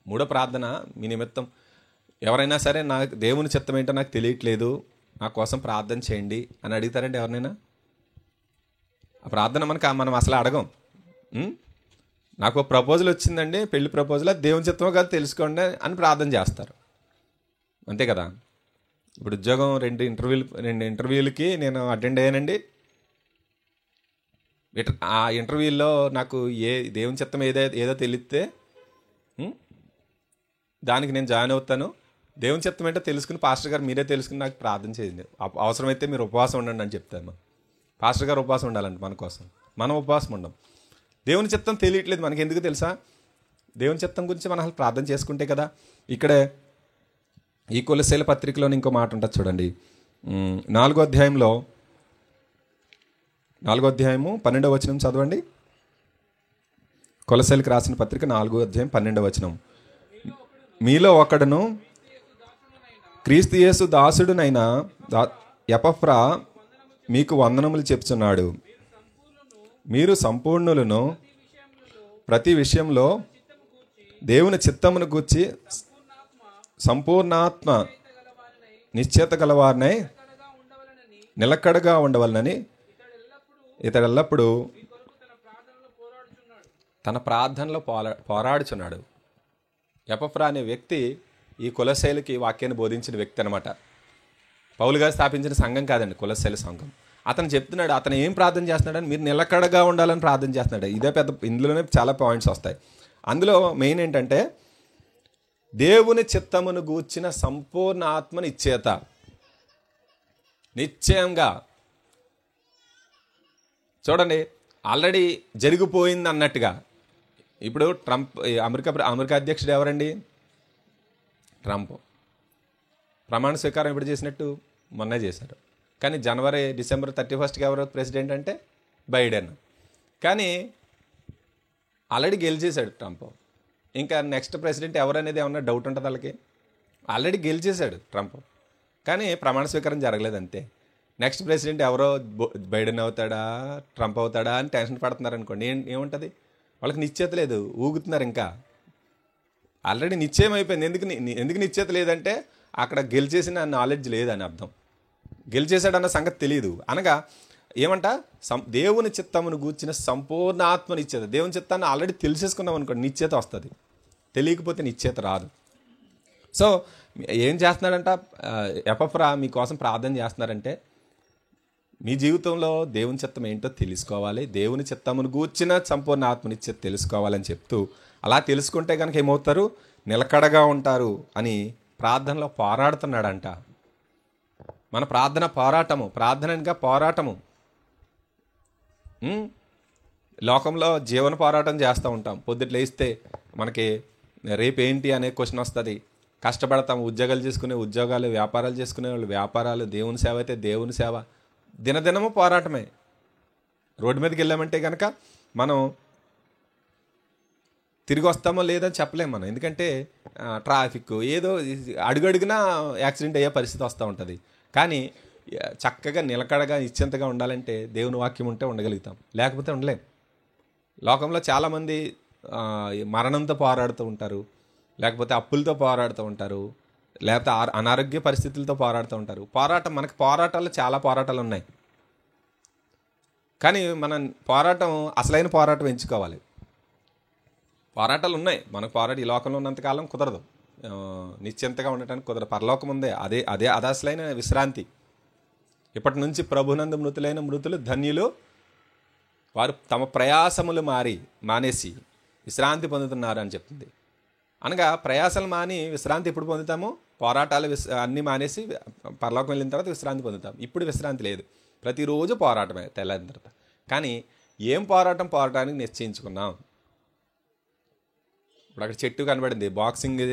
Speaker 2: మూడో ప్రార్థన మీ నిమిత్తం ఎవరైనా సరే, నాకు దేవుని చిత్తం ఏంటో నాకు తెలియట్లేదు, నా కోసం ప్రార్థన చేయండి అని అడుగుతారండి ఎవరినైనా? ఆ ప్రార్థన మనం అసలు అడగం. నాకు ప్రపోజల్ వచ్చిందండి, పెళ్లి ప్రపోజల్, అది దేవుని చిత్తమో కాదు తెలుసుకోండి అని ప్రార్థన చేస్తారు, అంతే కదా. ఇప్పుడు ఉద్యోగం రెండు ఇంటర్వ్యూలకి నేను అటెండ్ అయ్యానండి. ఆ ఇంటర్వ్యూల్లో నాకు దేవుని చిత్తం ఏదో తెలిస్తే దానికి నేను జాయిన్ అవుతాను. దేవుని చిత్తం ఏంటో తెలుసుకుని, పాస్టర్ గారు మీరే తెలుసుకుని నాకు ప్రార్థన చేయండి, అవసరమైతే మీరు ఉపవాసం ఉండండి అని చెప్తాను. పాస్టర్ గారు ఉపవాసం ఉండాలండి మన కోసం, మనం ఉపవాసం ఉండం. దేవుని చిత్తం తెలియట్లేదు మనకి, ఎందుకు తెలుసా? దేవుని చిత్తం గురించి మనం అసలు ప్రార్థన చేసుకుంటే కదా. ఇక్కడే ఈ కొలస్సీల పత్రికలోని ఇంకో మాట ఉంటుంది చూడండి, 4వ అధ్యాయము 12వ వచనం చదవండి. కొలస్సీలకు రాసిన పత్రిక 4వ అధ్యాయం 12వ వచనం. మీలో ఒకడును క్రీస్తు యేసు దాసుడునైన ఎపఫ్రా మీకు వందనములు చెప్తున్నాడు. మీరు సంపూర్ణులను ప్రతి విషయంలో దేవుని చిత్తమును గూర్చి సంపూర్ణాత్మ నిశ్చయత గలవారినై నిలకడగా ఉండవలనని ఇతడెల్లప్పుడు తన ప్రార్థనలో పోరాడుచున్నాడు. ఎపఫ్రా అనే వ్యక్తి ఈ కొలస్సీలకి వాక్యాన్ని బోధించిన వ్యక్తి అనమాట. పౌలు గారు స్థాపించిన సంఘం కాదండి కొలస్సీల సంఘం. అతను చెప్తున్నాడు, అతను ఏం ప్రార్థన చేస్తున్నాడని, మీరు నిలకడగా ఉండాలని ప్రార్థన చేస్తున్నాడు. ఇదే ఇందులోనే చాలా పాయింట్స్ వస్తాయి. అందులో మెయిన్ ఏంటంటే దేవుని చిత్తమును గూర్చిన సంపూర్ణ ఆత్మ నిశ్చయంగా. చూడండి, ఆల్రెడీ జరిగిపోయింది అన్నట్టుగా. ఇప్పుడు అమెరికా అధ్యక్షుడు ఎవరండి? ట్రంప్. ప్రమాణ స్వీకారం ఎప్పుడు చేసినట్టు? మొన్నే చేశారు. కానీ డిసెంబర్ 31కి ఎవరు ప్రెసిడెంట్ అంటే? బైడెన్. కానీ ఆల్రెడీ గెలిచేశాడు ట్రంప్. ఇంకా నెక్స్ట్ ప్రెసిడెంట్ ఎవరనేది ఏమన్నా డౌట్ ఉంటుంది వాళ్ళకి? ఆల్రెడీ గెలిచేశాడు ట్రంప్, కానీ ప్రమాణ స్వీకారం జరగలేదు అంతే. నెక్స్ట్ ప్రెసిడెంట్ ఎవరో బైడెన్ అవుతాడా ట్రంప్ అవుతాడా అని టెన్షన్ పడుతున్నారు అనుకోండి, ఏముంటుంది వాళ్ళకి? నిశ్చయిత లేదు, ఊగుతున్నారు. ఇంకా ఆల్రెడీ నిశ్చయం అయిపోయింది. ఎందుకు నిశ్చయిత లేదంటే అక్కడ గెలిచేసిన నాలెడ్జ్ లేదని అర్థం. గెలిచేశాడన్న సంగతి తెలియదు. అనగా ఏమంట? దేవుని చిత్తమును గూర్చిన సంపూర్ణ ఆత్మ నిశ్చయత. దేవుని చిత్తాన్ని ఆల్రెడీ తెలిసేసుకున్నాం అనుకోండి, నిశ్చయత వస్తుంది. తెలియకపోతే నిశ్చయత రాదు. సో ఏం చేస్తున్నాడంట? ఎపఫ్రా మీకోసం ప్రార్థన చేస్తున్నారంటే మీ జీవితంలో దేవుని చిత్తం ఏంటో తెలుసుకోవాలి, దేవుని చిత్తమును గూర్చిన సంపూర్ణ ఆత్మనిచ్చ తెలుసుకోవాలని చెప్తూ, అలా తెలుసుకుంటే కనుక ఏమవుతారు, నిలకడగా ఉంటారు అని ప్రార్థనలో పోరాడుతున్నాడంట. మన ప్రార్థన పోరాటము, ప్రార్థన ఇంకా పోరాటము. లోకంలో జీవన పోరాటం చేస్తూ ఉంటాం. పొద్దుట లేస్తే మనకి రేపు ఏంటి అనే క్వశ్చన్ వస్తుంది. కష్టపడతాం, ఉద్యోగాలు చేసుకునే ఉద్యోగాలు, వ్యాపారాలు చేసుకునే వాళ్ళు వ్యాపారాలు, దేవుని సేవ అయితే దేవుని సేవ. దినదినము పోరాటమే. రోడ్డు మీదకి వెళ్ళామంటే కనుక మనం తిరిగి వస్తామో లేదని చెప్పలేము మనం. ఎందుకంటే ట్రాఫిక్ ఏదో అడుగడుగునా యాక్సిడెంట్ అయ్యే పరిస్థితి వస్తూ ఉంటుంది. కానీ చక్కగా నిలకడగా నిశ్చింతగా ఉండాలంటే దేవుని వాక్యం ఉంటే ఉండగలుగుతాం, లేకపోతే ఉండలేం. లోకంలో చాలామంది మరణంతో పోరాడుతూ ఉంటారు, లేకపోతే అప్పులతో పోరాడుతూ ఉంటారు, లేకపోతే అనారోగ్య పరిస్థితులతో పోరాడుతూ ఉంటారు. మనకి పోరాటాలు చాలా పోరాటాలు ఉన్నాయి. కానీ మనం అసలైన పోరాటం ఎంచుకోవాలి. పోరాటాలు ఉన్నాయి మనకు. ఈ లోకంలో ఉన్నంతకాలం కుదరదు, నిశ్చింతగా ఉండటానికి కుదరదు. పరలోకం ఉందే, అదే అసలైన విశ్రాంతి. ఇప్పటి నుంచి ప్రభునందు మృతులైన మృతులు ధన్యులు, వారు తమ ప్రయాసములు మానేసి విశ్రాంతి పొందుతున్నారు అని చెప్తుంది. అనగా ప్రయాసాలు మాని విశ్రాంతి ఎప్పుడు పొందుతాము? పోరాటాలు అన్నీ మానేసి పరలోకం వెళ్ళిన తర్వాత విశ్రాంతి పొందుతాం. ఇప్పుడు విశ్రాంతి లేదు, ప్రతిరోజు పోరాటమే తెల్లారిన తర్వాత. కానీ ఏం పోరాటానికి నిశ్చయించుకున్నాం? ఇప్పుడు అక్కడ చెట్టు కనబడింది, బాక్సింగ్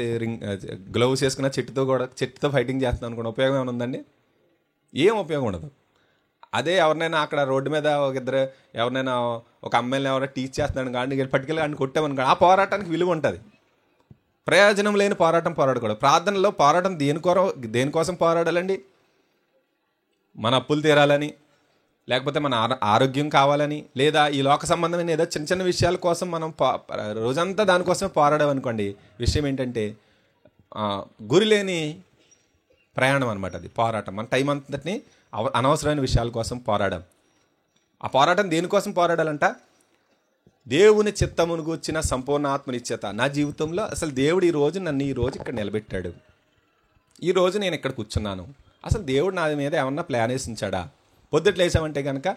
Speaker 2: గ్లౌస్ వేసుకున్న చెట్టుతో ఫైటింగ్ చేస్తున్నాం అనుకోండి, ఉపయోగం ఏమైనా ఉందండి? ఏం ఉపయోగం ఉండదు. అదే ఎవరినైనా అక్కడ రోడ్డు మీద ఎవరినైనా ఒక అమ్మాయిని ఎవరైనా టీచ్ చేస్తున్నాను కానీ పట్టుకెళ్ళి కానీ కొట్టామనుకో, ఆ పోరాటానికి విలువ ఉంటుంది. ప్రయోజనం లేని పోరాటం పోరాడకూడదు. ప్రార్థనలో పోరాటం దేనికోసం పోరాడాలండి? మన అప్పులు తీరాలని, లేకపోతే మన ఆరోగ్యం కావాలని, లేదా ఈ లోక సంబంధమైన ఏదో చిన్న చిన్న విషయాల కోసం మనం రోజంతా దానికోసమే పోరాడామనుకోండి. విషయం ఏంటంటే గురి లేని ప్రయాణం అనమాట. అది పోరాటం. మన టైం అంతటిని అనవసరమైన విషయాల కోసం పోరాడాం. ఆ పోరాటం దేనికోసం పోరాడాలంట? దేవుని చిత్తమును గూర్చిన సంపూర్ణ ఆత్మనిశ్చత. నా జీవితంలో అసలు దేవుడు నన్ను ఈ రోజు ఇక్కడ నిలబెట్టాడు, ఈ రోజు నేను ఇక్కడ కూర్చున్నాను. అసలు దేవుడు నా మీద ఏమన్నా ప్లాన్ వేసి ఉంచాడా? పొద్దుట్లు వేసామంటే కనుక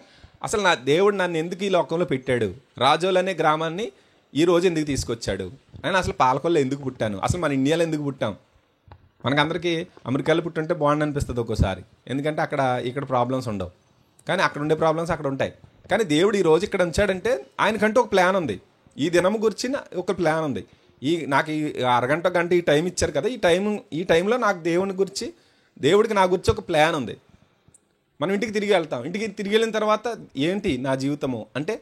Speaker 2: అసలు దేవుడు నన్ను ఎందుకు ఈ లోకంలో పెట్టాడు? రాజోలు అనే గ్రామాన్ని ఈ రోజు ఎందుకు తీసుకొచ్చాడు? నేను అసలు పాలకొల్లో ఎందుకు పుట్టాను? అసలు మన ఇండియాలో ఎందుకు పుట్టాం? మనకందరికీ అమెరికాలో పుట్టుంటే బాగుండి అనిపిస్తుంది ఒక్కోసారి, ఎందుకంటే ఇక్కడ ప్రాబ్లమ్స్ ఉండవు. కానీ అక్కడ ఉండే ప్రాబ్లమ్స్ అక్కడ ఉంటాయి. కానీ దేవుడు ఈ రోజు ఇక్కడ ఉంచాడంటే ఆయనకంటూ ఒక ప్లాన్ ఉంది. ఈ దినము గురించి ఒక ప్లాన్ ఉంది. నాకు ఈ అరగంట గంట ఈ టైం ఇచ్చారు కదా, ఈ టైంలో నాకు దేవుడికి నా గురించి ఒక ప్లాన్ ఉంది. మనం ఇంటికి తిరిగి వెళ్తాం. ఇంటికి తిరిగి వెళ్ళిన తర్వాత ఏంటి నా జీవితము అంటే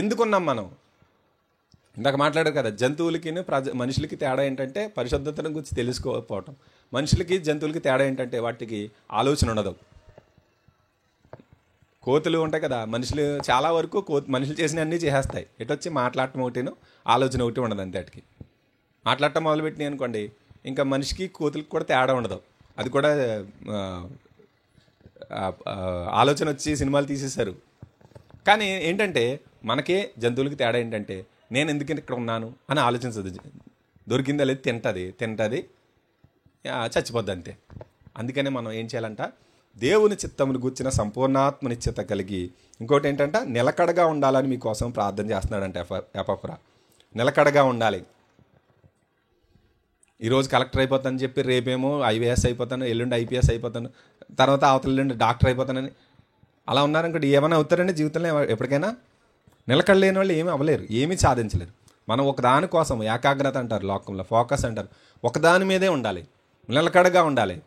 Speaker 2: ఎందుకున్నాం మనం? ఇందాక మాట్లాడారు కదా, జంతువులకి మనుషులకి తేడా ఏంటంటే పరిశుద్ధతను గురించి తెలుసుకోకపోవటం. మనుషులకి జంతువులకి తేడా ఏంటంటే వాటికి ఆలోచన ఉండదు. కోతులు ఉంటాయి కదా, మనుషులు చాలా వరకు మనుషులు చేసిన అన్నీ చేసేస్తాయి. ఎటొచ్చి మాట్లాడటం ఒకటిను, ఆలోచన ఒకటి ఉండదు అంతే. వాటికి మాట్లాడటం మొదలుపెట్టినాయి అనుకోండి, ఇంకా మనిషికి కోతులకి కూడా తేడా ఉండదు. అది కూడా ఆలోచన వచ్చి సినిమాలు తీసేశారు. కానీ ఏంటంటే మనకే జంతువులకి తేడా ఏంటంటే నేను ఎందుకు ఇక్కడ ఉన్నాను అని ఆలోచించదు. దొరికిందా లేదు తింటుంది చచ్చిపోద్ది అంతే. అందుకనే మనం ఏం చేయాలంట? దేవుని చిత్తమును గూర్చిన సంపూర్ణాత్మనిశ్చత కలిగి, ఇంకోటి ఏంటంటే నిలకడగా ఉండాలని మీకోసం ప్రార్థన చేస్తున్నాడంట ఎపఫ్రా. నిలకడగా ఉండాలి. ఈరోజు కలెక్టర్ అయిపోతానని చెప్పి రేపేమో ఐఏఎస్ అయిపోతాను, ఎల్లుండి ఐపీఎస్ అయిపోతాను, తర్వాత అవతల ఎల్లుండి డాక్టర్ అయిపోతానని అలా ఉన్నారనుకోండి, ఏమైనా అవుతారండి జీవితంలో? ఎప్పటికైనా నిలకడలేని వాళ్ళు ఏమీ అవ్వలేరు, ఏమీ సాధించలేరు. మనం ఒకదాని కోసం ఏకాగ్రత అంటారు లోకంలో, ఫోకస్ అంటారు. ఒకదాని మీదే ఉండాలి, నిలకడగా ఉండాలి.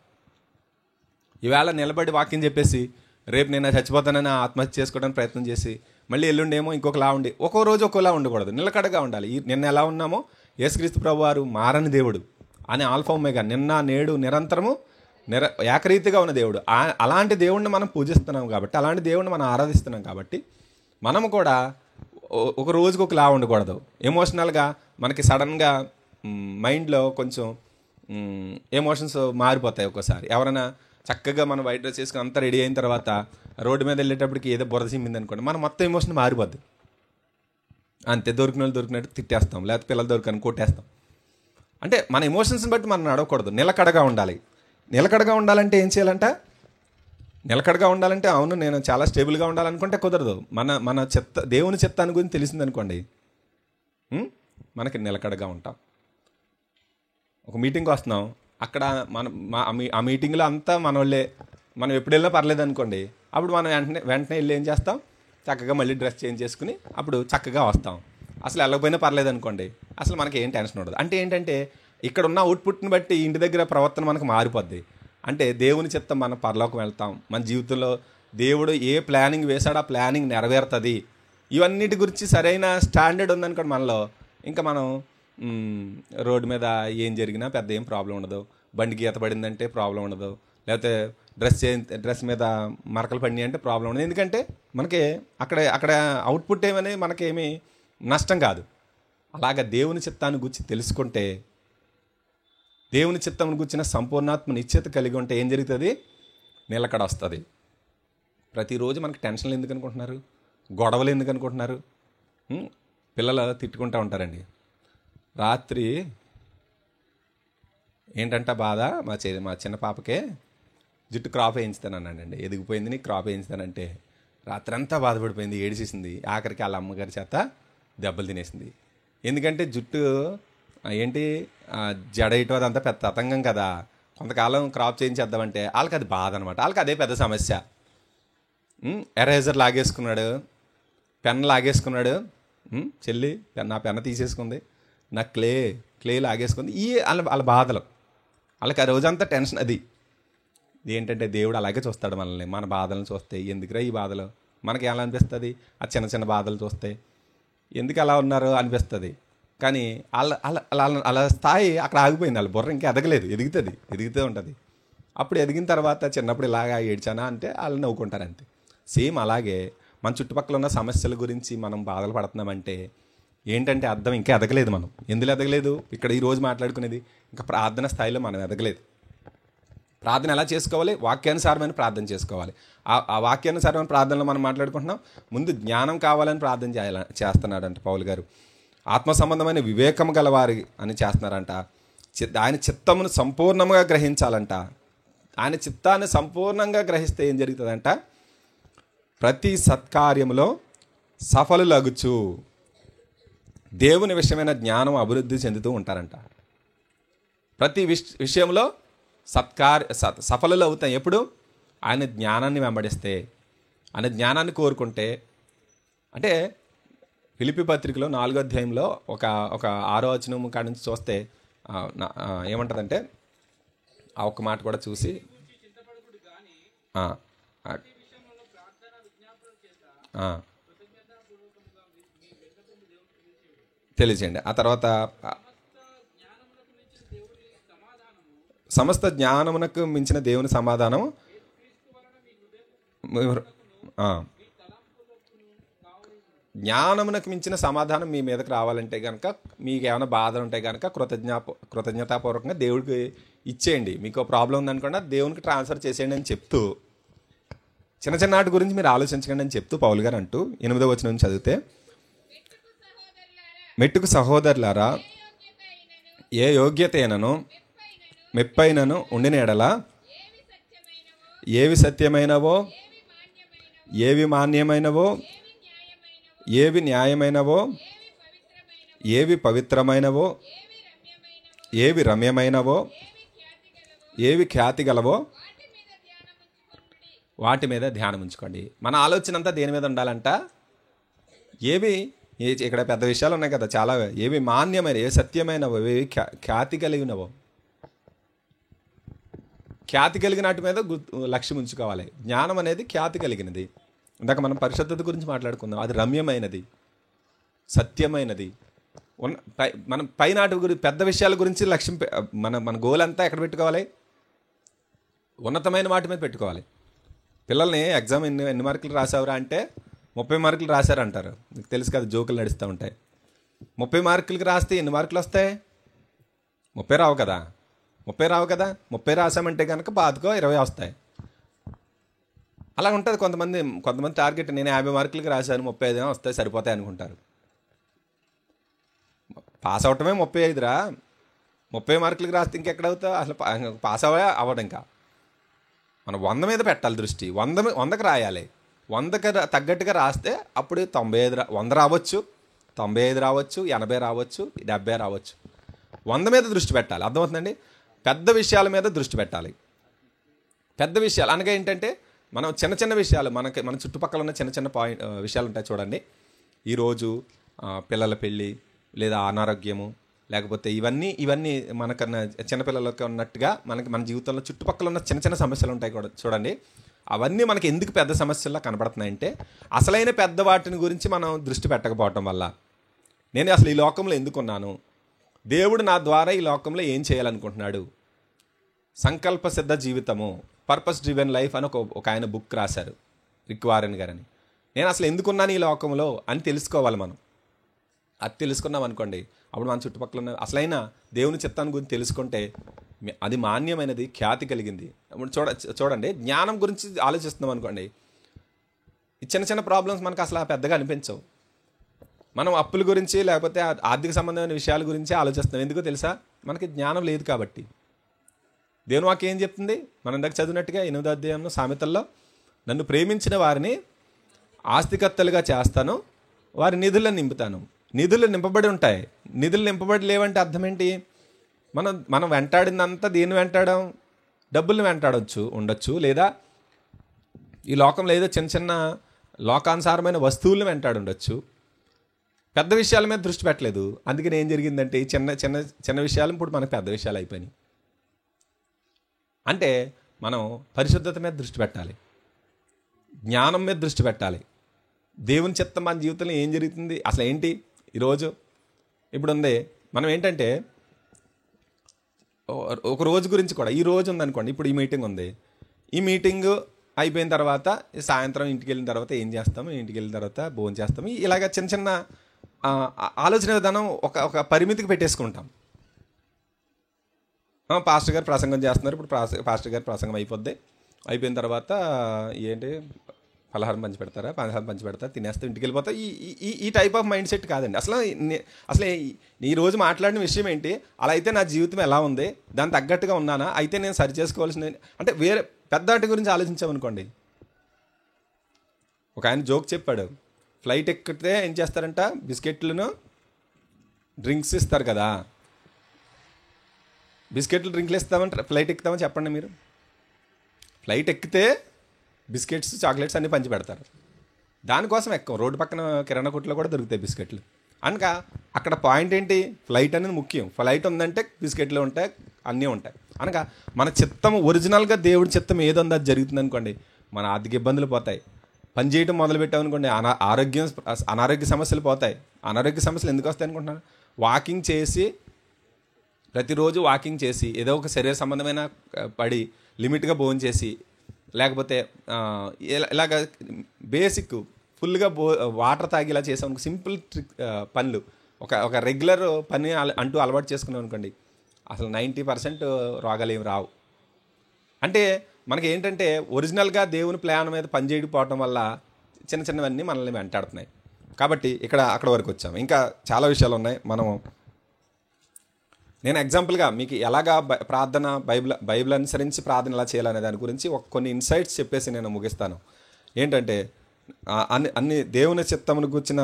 Speaker 2: ఈవేళ నిలబడి వాక్యం చెప్పేసి రేపు నేను చచ్చిపోతానని ఆత్మహత్య చేసుకోవడానికి ప్రయత్నం చేసి మళ్ళీ ఎల్లుండేమో ఇంకొకలా ఉండి ఒక్కో రోజు ఒక్కోలా ఉండకూడదు. నిలకడగా ఉండాలి. నిన్న ఎలా ఉన్నామో యేసుక్రీస్తు ప్రభువారు మారని దేవుడు అని ఆల్ఫా ఒమేగా, నిన్న నేడు నిరంతరము ఏకరీతిగా ఉన్న దేవుడు. అలాంటి దేవుడిని మనం పూజిస్తున్నాం కాబట్టి, అలాంటి దేవుడిని మనం ఆరాధిస్తున్నాం కాబట్టి మనము కూడా ఒక రోజుకు ఒకలా ఉండకూడదు. ఎమోషనల్గా మనకి సడన్గా మైండ్లో కొంచెం ఎమోషన్స్ మారిపోతాయి ఒక్కోసారి. ఎవరైనా చక్కగా మనం వైట్ డ్రెస్ చేసుకుని అంతా రెడీ అయిన తర్వాత రోడ్డు మీద వెళ్ళేటప్పటికి ఏదో బురద చింపింది అనుకోండి, మనం మొత్తం ఎమోషన్ మారిపోద్ది అంతే. దొరికినట్టు తిట్టేస్తాం, లేకపోతే పిల్లలు దొరికని కొట్టేస్తాం. అంటే మన ఎమోషన్స్ని బట్టి మనం నడవకూడదు, నిలకడగా ఉండాలి. నిలకడగా ఉండాలంటే ఏం చేయాలంట? నిలకడగా ఉండాలంటే అవును నేను చాలా స్టేబుల్గా ఉండాలనుకుంటే కుదరదు. మన దేవుని చిత్తాన్ని గురించి తెలిసిందనుకోండి, మనకి నిలకడగా ఉంటాం. ఒక మీటింగ్కి వస్తున్నాం, అక్కడ ఆ మీటింగ్లో అంతా మన వాళ్ళే, మనం ఎప్పుడు వెళ్ళినా పర్లేదు అనుకోండి, అప్పుడు మనం వెంటనే వెళ్ళి ఏం చేస్తాం, చక్కగా మళ్ళీ డ్రెస్ చేంజ్ చేసుకుని అప్పుడు చక్కగా వస్తాం. అసలు వెళ్ళకపోయినా పర్లేదు అనుకోండి, అసలు మనకి ఏం టెన్షన్ ఉండదు. అంటే ఏంటంటే ఇక్కడ ఉన్న అవుట్పుట్ని బట్టి ఇంటి దగ్గర ప్రవర్తన మనకు మారిపోద్ది. అంటే దేవుని చిత్తం మనం పరలోకం వెళ్తాం, మన జీవితంలో దేవుడు ఏ ప్లానింగ్ వేశాడో ఆ ప్లానింగ్ నెరవేరుతుంది. ఇవన్నిటి గురించి సరైన స్టాండర్డ్ ఉందనుకోండి మనలో, ఇంకా మనం రోడ్డు మీద ఏం జరిగినా పెద్ద ఏం ప్రాబ్లం ఉండదు. బండి గీత పడిందంటే ప్రాబ్లం ఉండదు, లేకపోతే డ్రెస్ మీద మరకలు పడినాయి అంటే ప్రాబ్లం ఉండదు. ఎందుకంటే మనకి అక్కడ అవుట్పుట్ ఏమని మనకేమీ నష్టం కాదు. అలాగ దేవుని చిత్తాన్ని గురించి తెలుసుకుంటే, దేవుని చిత్తాన్ని గురించిన సంపూర్ణాత్మ నిశ్చయత కలిగి ఉంటే ఏం జరుగుతుంది, నిలకడ వస్తుంది. ప్రతిరోజు మనకి టెన్షన్లు ఎందుకు అనుకుంటున్నారు, గొడవలు ఎందుకు అనుకుంటున్నారు? పిల్లలు తిట్టుకుంటూ ఉంటారండి. రాత్రి ఏంటంటే బాధ, మా చిన్న పాపకే జుట్టు క్రాప్ వేయించుతానన్నాడండి. ఎదిగిపోయింది, నీకు క్రాప్ వేయించుతానంటే రాత్రి అంతా బాధపడిపోయింది, ఏడిచేసింది. ఆఖరికి వాళ్ళ అమ్మగారి చేత దెబ్బలు తినేసింది. ఎందుకంటే జుట్టు ఏంటి జడేయటం అదంతా పెద్ద తతంగం కదా, కొంతకాలం క్రాప్ చేయించేద్దామంటే వాళ్ళకి అది బాధ అనమాట. వాళ్ళకి అదే పెద్ద సమస్య. ఎరేజర్ లాగేసుకున్నాడు, పెన్ లాగేసుకున్నాడు, చెల్లి నా పెన్న తీసేసుకుంది, నా క్లే లాగేసుకుంది. వాళ్ళ బాధలు, వాళ్ళకి ఆ రోజంతా టెన్షన్. అది ఏంటంటే దేవుడు అలాగే చూస్తాడు మనల్ని. మన బాధలను చూస్తే ఎందుకురా ఈ బాధలు, మనకి ఎలా అనిపిస్తుంది, ఆ చిన్న చిన్న బాధలు చూస్తే ఎందుకు అలా ఉన్నారు అనిపిస్తుంది. కానీ వాళ్ళ స్థాయి అక్కడ ఆగిపోయింది, వాళ్ళ బుర్ర ఇంకా ఎదగలేదు, ఎదుగుతూ ఉంటుంది. అప్పుడు ఎదిగిన తర్వాత చిన్నప్పుడు ఇలాగా ఏడ్చానా అంటే వాళ్ళు నవ్వుకుంటారు అంతే. సేమ్ అలాగే మన చుట్టుపక్కల ఉన్న సమస్యల గురించి మనం బాధలు పడుతున్నామంటే ఏంటంటే అర్థం ఇంకా ఎదగలేదు. మనం ఎందులో ఎదగలేదు, ఇక్కడ ఈరోజు మాట్లాడుకునేది ఇంకా ప్రార్థన స్థాయిలో మనం ఎదగలేదు. ప్రార్థన ఎలా చేసుకోవాలి, వాక్యానుసారమైన ప్రార్థన చేసుకోవాలి. ఆ వాక్యానుసారమైన ప్రార్థనలో మనం మాట్లాడుకుంటున్నాం. ముందు జ్ఞానం కావాలని ప్రార్థన చేస్తున్నాడంట పౌలు గారు. ఆత్మ సంబంధమైన వివేకం గలవారి అని చేస్తున్నారంట. ఆయన చిత్తమును సంపూర్ణంగా గ్రహించాలంట. ఆయన చిత్తాన్ని సంపూర్ణంగా గ్రహిస్తే ఏం జరుగుతుందంట, ప్రతి సత్కార్యములో సఫలులగుచు దేవుని విషయమైన జ్ఞానం అభివృద్ధి చెందుతూ ఉంటారంట. ప్రతి విషయంలో సఫలులు అవుతాయి. ఎప్పుడు ఆయన జ్ఞానాన్ని వెంబడిస్తే, ఆయన జ్ఞానాన్ని కోరుకుంటే. అంటే ఫిలిప్పీ పత్రికలో 4వ అధ్యాయంలో ఒక 6వ వచనం కాడి నుంచి చూస్తే ఏమంటుందంటే, ఆ ఒక్క మాట కూడా చూసి తెలియచేయండి. ఆ తర్వాత సమస్త జ్ఞానమునకు మించిన దేవుని సమాధానం, జ్ఞానమునకు మించిన సమాధానం మీ మీదకి రావాలంటే కనుక, మీకు ఏమైనా బాధలు ఉంటే కనుక కృతజ్ఞతాపూర్వకంగా దేవుడికి ఇచ్చేయండి. మీకు ప్రాబ్లం ఉందనుకోండి దేవునికి ట్రాన్స్ఫర్ చేసేయండి అని చెప్తూ, చిన్న చిన్న వాటి గురించి మీరు ఆలోచించకండి అని చెప్తూ పౌలు గారు అంటూ 8వ వచనం నుంచి చదివితే, మెట్టుకు సహోదరులారా, ఏ యోగ్యత అయినను మెప్పైనను ఉండిన ఎడల, ఏవి సత్యమైనవో, ఏవి మాన్యమైనవో, ఏవి న్యాయమైనవో, ఏవి పవిత్రమైనవో, ఏవి రమ్యమైనవో, ఏవి ఖ్యాతి గలవో వాటి మీద ధ్యానం ఉంచుకోండి. మన ఆలోచన అంతా దేని మీద ఉండాలంట, ఇక్కడ పెద్ద విషయాలు ఉన్నాయి కదా చాలా, ఏవి మాన్యమైన, ఏ సత్యమైనవో, ఏవి ఖ్యాతి కలిగినవో, ఖ్యాతి కలిగిన వాటి మీద లక్ష్యం ఉంచుకోవాలి. జ్ఞానం అనేది ఖ్యాతి కలిగినది. ఇందాక మనం పరిశుద్ధత గురించి మాట్లాడుకుందాం, అది రమ్యమైనది, సత్యమైనది. మనం పైనాటి గురించి పెద్ద విషయాల గురించి లక్ష్యం, మన గోల్ అంతా ఎక్కడ పెట్టుకోవాలి, ఉన్నతమైన వాటి మీద పెట్టుకోవాలి. పిల్లల్ని ఎగ్జామ్ ఎన్ని మార్కులు రాసావురా అంటే 30 మార్కులు రాశారంటారు. మీకు తెలుసు కదా, జోకులు నడుస్తూ ఉంటాయి. 30 మార్కులకి రాస్తే ఎన్ని మార్కులు వస్తాయి, 30 రావు కదా. 30 రాసామంటే కనుక బాధకో 20 వస్తాయి. అలా ఉంటుంది. కొంతమంది టార్గెట్, నేను 50 మార్కులకి రాశాను 35 వస్తాయి సరిపోతాయి అనుకుంటారు. పాస్ అవటమే 35రా, 30 మార్కులకి రాస్తే ఇంకెక్కడవుతావు, అసలు పాస్ అవ్వడం ఇంకా. మనం 100 మీద పెట్టాలి దృష్టి. 100కి రాయాలి. 100కి తగ్గట్టుగా రాస్తే అప్పుడు 95 100 రావచ్చు, 95 రావచ్చు, 80 రావచ్చు, 70 రావచ్చు. 100 మీద దృష్టి పెట్టాలి. అర్థమవుతుందండి? పెద్ద విషయాల మీద దృష్టి పెట్టాలి. పెద్ద విషయాలు అనగా ఏంటంటే మనం చిన్న చిన్న విషయాలు, మన చుట్టుపక్కల ఉన్న చిన్న చిన్న విషయాలు ఉంటాయి చూడండి. ఈరోజు పిల్లల పెళ్ళి లేదా అనారోగ్యము, లేకపోతే ఇవన్నీ మనకన్నా చిన్నపిల్లలకి ఉన్నట్టుగా మన జీవితంలో చుట్టుపక్కల ఉన్న చిన్న చిన్న సమస్యలు ఉంటాయి కూడా చూడండి. అవన్నీ మనకి ఎందుకు పెద్ద సమస్యల్లా కనబడుతున్నాయంటే అసలైన పెద్ద వాటిని గురించి మనం దృష్టి పెట్టకపోవటం వల్ల. నేను అసలు ఈ లోకంలో ఎందుకున్నాను, దేవుడు నా ద్వారా ఈ లోకంలో ఏం చేయాలనుకుంటున్నాడు, సంకల్ప సిద్ధ జీవితము, పర్పస్ డ్రివెన్ లైఫ్ అని ఒక ఆయన బుక్ రాశారు, రిక్ వారెన్ గారని. నేను అసలు ఎందుకున్నాను ఈ లోకంలో అని తెలుసుకోవాలి మనం. అది తెలుసుకున్నాం అనుకోండి, అప్పుడు మన చుట్టుపక్కల ఉన్న అసలైన దేవుని చిత్తాన్ని గురించి తెలుసుకుంటే అది మాన్యమైనది, ఖ్యాతి కలిగింది. చూడండి, జ్ఞానం గురించి ఆలోచిస్తున్నాం అనుకోండి, ఈ చిన్న చిన్న ప్రాబ్లమ్స్ మనకు అసలు పెద్దగా అనిపించవు. మనం అప్పుల గురించి లేకపోతే ఆర్థిక సంబంధమైన విషయాల గురించి ఆలోచిస్తున్నాం. ఎందుకో తెలుసా? మనకి జ్ఞానం లేదు కాబట్టి. దేవుని వాక్యం ఏం చెప్తుంది? మనం ఇందాక చదివినట్టుగా 8వ అధ్యాయంలో సామెతల్లో, నన్ను ప్రేమించిన వారిని ఆస్తికర్తలుగా చేస్తాను, వారి నిధులను నింపుతాను. నిధులు నింపబడి ఉంటాయి. నిధులు నింపబడి లేవంటే అర్థం ఏంటి? మనం వెంటాడిందంతా దేన్ని వెంటాడాం? డబ్బుల్ని ఉండొచ్చు, లేదా ఈ లోకంలో ఏదో చిన్న చిన్న లోకానుసారమైన వస్తువులను వెంటాడి ఉండొచ్చు. పెద్ద విషయాల మీద దృష్టి పెట్టలేదు. అందుకని ఏం జరిగిందంటే ఈ చిన్న చిన్న చిన్న విషయాలు ఇప్పుడు మనకు పెద్ద విషయాలు అయిపోయినాయి. అంటే మనం పరిశుద్ధత మీద దృష్టి పెట్టాలి, జ్ఞానం మీద దృష్టి పెట్టాలి. దేవుని చిత్తం మన జీవితంలో ఏం జరుగుతుంది, అసలు ఏంటి ఈరోజు ఇప్పుడు ఉంది. మనం ఏంటంటే ఒక రోజు గురించి కూడా, ఈ రోజు ఉందనుకోండి, ఇప్పుడు ఈ మీటింగ్ ఉంది. ఈ మీటింగ్ అయిపోయిన తర్వాత సాయంత్రం ఇంటికి వెళ్ళిన తర్వాత ఏం చేస్తాము, ఇంటికి వెళ్ళిన తర్వాత భోజనం చేస్తాము, ఇలాగ చిన్న చిన్న ఆలోచన విధానం ఒక పరిమితికి పెట్టేసుకుంటాం. పాస్టర్ గారు ప్రసంగం చేస్తున్నారు, ఇప్పుడు పాస్టర్ గారి ప్రసంగం అయిపోయిన తర్వాత ఏంటి పలహారం పంచి పెడతారా, తినేస్తే ఇంటికి వెళ్ళిపోతా. ఈ టైప్ ఆఫ్ మైండ్ సెట్ కాదండి. అసలు ఈ రోజు మాట్లాడిన విషయం ఏంటి, అలా అయితే నా జీవితం ఎలా ఉంది, దాని తగ్గట్టుగా ఉన్నానా, అయితే నేను సరి చేసుకోవాల్సిన అంటే వేరే పెద్ద వాటి గురించి ఆలోచించామనుకోండి. ఒక ఆయన జోక్ చెప్పాడు, ఫ్లైట్ ఎక్కితే ఏం చేస్తారంట, బిస్కెట్లను డ్రింక్స్ ఇస్తారు కదా. బిస్కెట్లు డ్రింక్లు ఇస్తామంటే ఫ్లైట్ ఎక్కుతామని చెప్పండి మీరు. ఫ్లైట్ ఎక్కితే బిస్కెట్స్ చాక్లెట్స్ అన్నీ పంచి పెడతారు. దానికోసం ఎక్కం. రోడ్డు పక్కన కిరాణా కొట్లో కూడా దొరుకుతాయి బిస్కెట్లు. అనగా అక్కడ పాయింట్ ఏంటి, ఫ్లైట్ అనేది ముఖ్యం. ఫ్లైట్ ఉందంటే బిస్కెట్లు ఉంటాయి, అన్నీ ఉంటాయి. అనగా మన చిత్తం ఒరిజినల్గా దేవుడి చిత్తం ఏదో ఉందో అది జరుగుతుంది అనుకోండి, మన ఆర్థిక ఇబ్బందులు పోతాయి. పని చేయడం మొదలు పెట్టామనుకోండి, అనారోగ్య సమస్యలు పోతాయి. అనారోగ్య సమస్యలు ఎందుకు వస్తాయి అనుకుంటున్నాను? ప్రతిరోజు వాకింగ్ చేసి ఏదో ఒక శరీర సంబంధమైన పడి లిమిట్గా భోజనం చేసి, లేకపోతే ఇలాగ బేసిక్ ఫుల్గా వాటర్ తాగి ఇలా చేసాం. సింపుల్ పనులు ఒక రెగ్యులర్ పని అంటూ అలవాటు చేసుకున్నాం అనుకోండి, అసలు 90% రోగాలు ఏమి రావు. అంటే మనకి ఏంటంటే ఒరిజినల్గా దేవుని ప్లాన్ మీద పనిచేయకపోవటం వల్ల చిన్న చిన్నవన్నీ మనల్ని వెంటాడుతున్నాయి. కాబట్టి అక్కడ వరకు వచ్చాము. ఇంకా చాలా విషయాలు ఉన్నాయి. నేను ఎగ్జాంపుల్గా మీకు ఎలాగా ప్రార్థన బైబిల్ అనుసరించి ప్రార్థన ఎలా చేయాలనే దాని గురించి కొన్ని ఇన్సైట్స్ చెప్పేసి నేను ముగిస్తాను. ఏంటంటే అన్ని దేవుని చిత్తమును కూర్చిన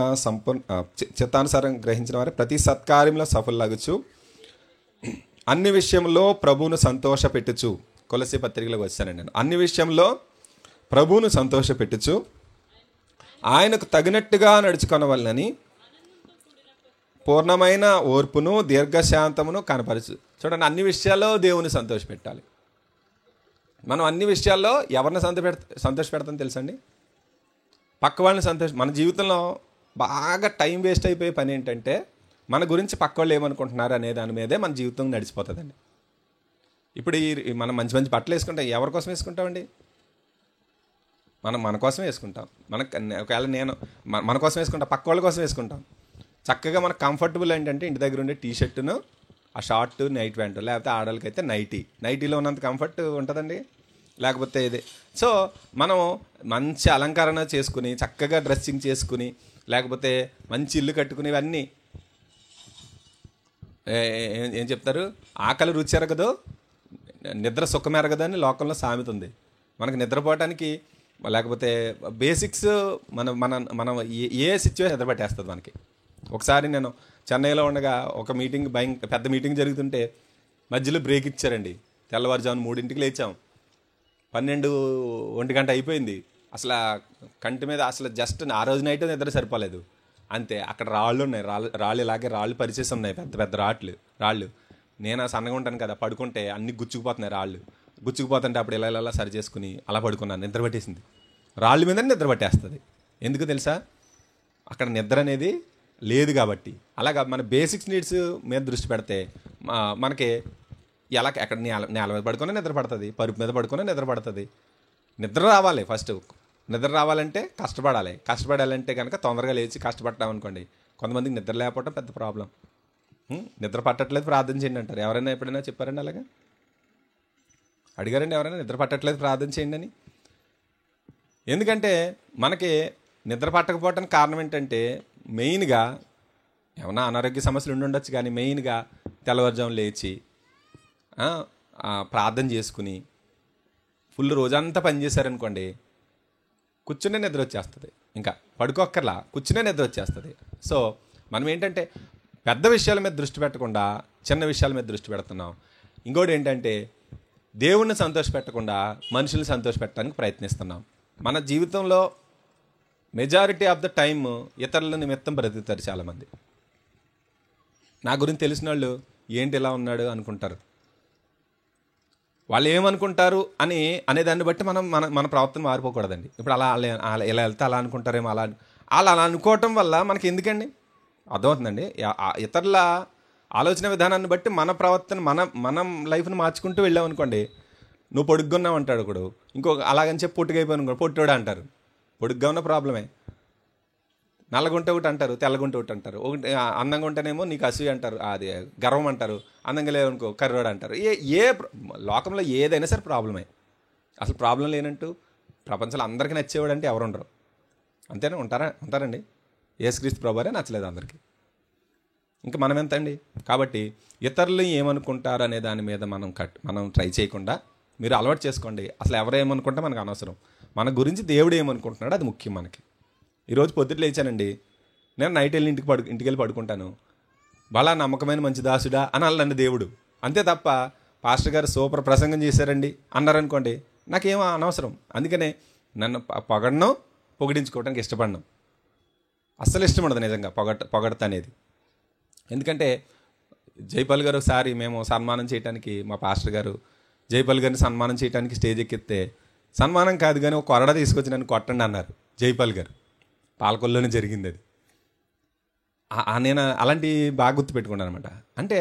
Speaker 2: చిత్తానుసారం గ్రహించిన వారే ప్రతి సత్కార్యంలో సఫలగుచు అన్ని విషయంలో ప్రభువును సంతోషపెట్టుచు, కొలసీ పత్రికలోకి వచ్చానండి నేను. అన్ని విషయంలో ప్రభువును సంతోషపెట్టుచు ఆయనకు తగినట్టుగా నడుచుకొనవలనని పూర్ణమైన ఓర్పును దీర్ఘశాంతమును కనపరచు. చూడండి, అన్ని విషయాల్లో దేవుని సంతోషపెట్టాలి. మనం అన్ని విషయాల్లో ఎవరిని సంతోషపెడతాం తెలుసండి? పక్క వాళ్ళని మన జీవితంలో బాగా టైం వేస్ట్ అయిపోయే పని ఏంటంటే మన గురించి పక్క వాళ్ళు ఏమనుకుంటున్నారు అనే దాని మీదే మన జీవితం నడిచిపోతుందండి. ఇప్పుడు మనం మంచి మంచి బట్టలు వేసుకుంటాం, ఎవరి కోసం వేసుకుంటామండి? మన కోసం వేసుకుంటాం. ఒకవేళ నేను మన కోసం వేసుకుంటాం, పక్క వాళ్ళ కోసం వేసుకుంటాం. చక్కగా మనకు కంఫర్టబుల్ ఏంటంటే ఇంటి దగ్గర ఉండే టీషర్టును, ఆ షార్ట్, నైట్ ప్యాంటు, లేకపోతే ఆడవాళ్ళకైతే నైటీలో ఉన్నంత కంఫర్ట్ ఉంటుందండి, లేకపోతే ఇది. సో మనం మంచి అలంకరణ చేసుకుని, చక్కగా డ్రెస్సింగ్ చేసుకుని, లేకపోతే మంచి ఇల్లు కట్టుకుని, ఇవన్నీ ఏం చెప్తారు, ఆకలి రుచి ఎరగదు, నిద్ర సుఖం ఎరగదు అని లోకంలో సామెత ఉంది. మనకు నిద్రపోవటానికి లేకపోతే బేసిక్స్ మనం ఏ సిచ్యువేషన్ నిద్రపట్టేస్తుంది మనకి. ఒకసారి నేను చెన్నైలో ఉండగా ఒక మీటింగ్ పెద్ద మీటింగ్ జరుగుతుంటే మధ్యలో బ్రేక్ ఇచ్చారండి. తెల్లవారుజామున 3ంటికి లేచాం, 12-1 గంట అయిపోయింది. అసలు కంటి మీద అసలు జస్ట్ ఆ రోజు నైట్ నిద్ర సరిపోలేదు అంతే. అక్కడ రాళ్ళు ఉన్నాయి, రాళ్ళు ఇలాగే రాళ్ళు పరిచేసి ఉన్నాయి, పెద్ద పెద్ద రాళ్ళు. నేను సన్నగా ఉంటాను కదా, పడుకుంటే అన్ని గుచ్చుకుపోతున్నాయి రాళ్ళు. గుచ్చుకుపోతుంటే అప్పుడు ఇలా సరి చేసుకుని అలా పడుకున్నాను. నిద్ర పట్టేసింది. రాళ్ళ మీద నిద్ర పట్టేస్తుంది. ఎందుకు తెలుసా? అక్కడ నిద్ర అనేది లేదు కాబట్టి. అలాగా మన బేసిక్స్ నీడ్స్ మీద దృష్టి పెడితే మనకి ఎక్కడ నేల మీద పడుకునే నిద్ర పడుతుంది, పరుపు మీద పడుకునే నిద్ర పడుతుంది. నిద్ర రావాలి. ఫస్ట్ నిద్ర రావాలంటే కష్టపడాలంటే కనుక తొందరగా లేచి కష్టపడ్డాం అనుకోండి. కొంతమందికి నిద్ర లేకపోవడం పెద్ద ప్రాబ్లం. నిద్ర పట్టట్లేదు ప్రార్థన చేయండి అంటారు. ఎవరైనా ఎప్పుడైనా చెప్పారండి అలాగా? అడిగారండి ఎవరైనా నిద్ర పట్టట్లేదు ప్రార్థన చేయండి అని? ఎందుకంటే మనకి నిద్ర పట్టకపోవటానికి కారణం ఏంటంటే మెయిన్గా ఏమన్నా అనారోగ్య సమస్యలు ఉండొచ్చు, కానీ మెయిన్గా తెల్లవారుజామున లేచి ప్రార్థన చేసుకుని ఫుల్ రోజంతా పనిచేశారనుకోండి, కూర్చునే నిద్ర వచ్చేస్తుంది. ఇంకా పడుకోక్కర్లా, కూర్చునే నిద్ర వచ్చేస్తుంది. సో మనం ఏంటంటే పెద్ద విషయాల మీద దృష్టి పెట్టకుండా చిన్న విషయాల మీద దృష్టి పెడుతున్నాం. ఇంకోటి ఏంటంటే దేవుణ్ణి సంతోషపెట్టకుండా మనుషుల్ని సంతోషపెట్టడానికి ప్రయత్నిస్తున్నాం. మన జీవితంలో మెజారిటీ ఆఫ్ ద టైమ్ ఇతరుల నిమిత్తం బ్రతుకుతారు చాలామంది. నా గురించి తెలిసిన వాళ్ళు ఏంటి ఇలా ఉన్నాడు అనుకుంటారు. వాళ్ళు ఏమనుకుంటారు అనేదాన్ని బట్టి మన ప్రవర్తన మారిపోకూడదండి. ఇప్పుడు ఇలా వెళ్తే అలా అనుకుంటారేమో, అలా అనుకోవటం వల్ల మనకి ఎందుకండి? అర్థమవుతుందండి. ఇతరుల ఆలోచన విధానాన్ని బట్టి మన ప్రవర్తన మనం లైఫ్ని మార్చుకుంటూ వెళ్ళామనుకోండి. నువ్వు పొడుగ్గున్నావు అంటాడు ఒకడు, అలాగని చెప్పి పొట్టుగైపోయాను పొట్టోడు అంటారు. పొడుగ్గా ఉన్న ప్రాబ్లమే. నల్లగుంటే ఒకటి అంటారు, తెల్లగుంటే ఒకటి అంటారు. ఒకటి అందంగా ఉంటేనేమో నీకు అసూయ అంటారు, అది గర్వం అంటారు. అందంగా లేవనుకో కర్రోడు అంటారు. లోకంలో ఏదైనా సరే ప్రాబ్లమే. అసలు ప్రాబ్లం లేనంటూ ప్రపంచంలో అందరికీ నచ్చేవాడు అంటే ఎవరు ఉండరు. అంతేనా? ఉంటారండి. యేసుక్రీస్తు ప్రభువే నచ్చలేదు అందరికీ. ఇంకా మనం ఎంత అండి? కాబట్టి ఇతరులు ఏమనుకుంటారు అనే దాని మీద మనం ట్రై చేయకుండా మీరు అలవాటు చేసుకోండి. అసలు ఎవరు ఏమనుకుంటే మనకు అనవసరం. మన గురించి దేవుడు ఏమనుకుంటున్నాడో అది ముఖ్యం మనకి. ఈరోజు పొద్దుట లేచానండి, నేను నైట్ వెళ్ళి ఇంటికి వెళ్ళి పడుకుంటాను. బలా నమ్మకమైన మంచి దాసుడా అని అన్నాడండి దేవుడు. అంతే తప్ప పాస్టర్ గారు సూపర్ ప్రసంగం చేశారండి అన్నారనుకోండి, నాకేమో అనవసరం. అందుకనే నన్ను పొగిడించుకోవడానికి ఇష్టపడను. అస్సలు ఇష్టం ఉండదు నిజంగా పొగడత అనేది. ఎందుకంటే జైపాల్ గారు ఒకసారి మేము సన్మానం చేయడానికి, మా పాస్టర్ గారు జైపాల్ గారిని సన్మానం చేయడానికి స్టేజ్ ఎక్కితే, సన్మానం కాదు కానీ ఒక కొరడ తీసుకొచ్చి నన్ను కొట్టండి అన్నారు జైపాల్ గారు. పాలకొల్లోనే జరిగింది అది. నేను అలాంటి బాగా గుర్తుపెట్టుకున్నాను అనమాట. అంటే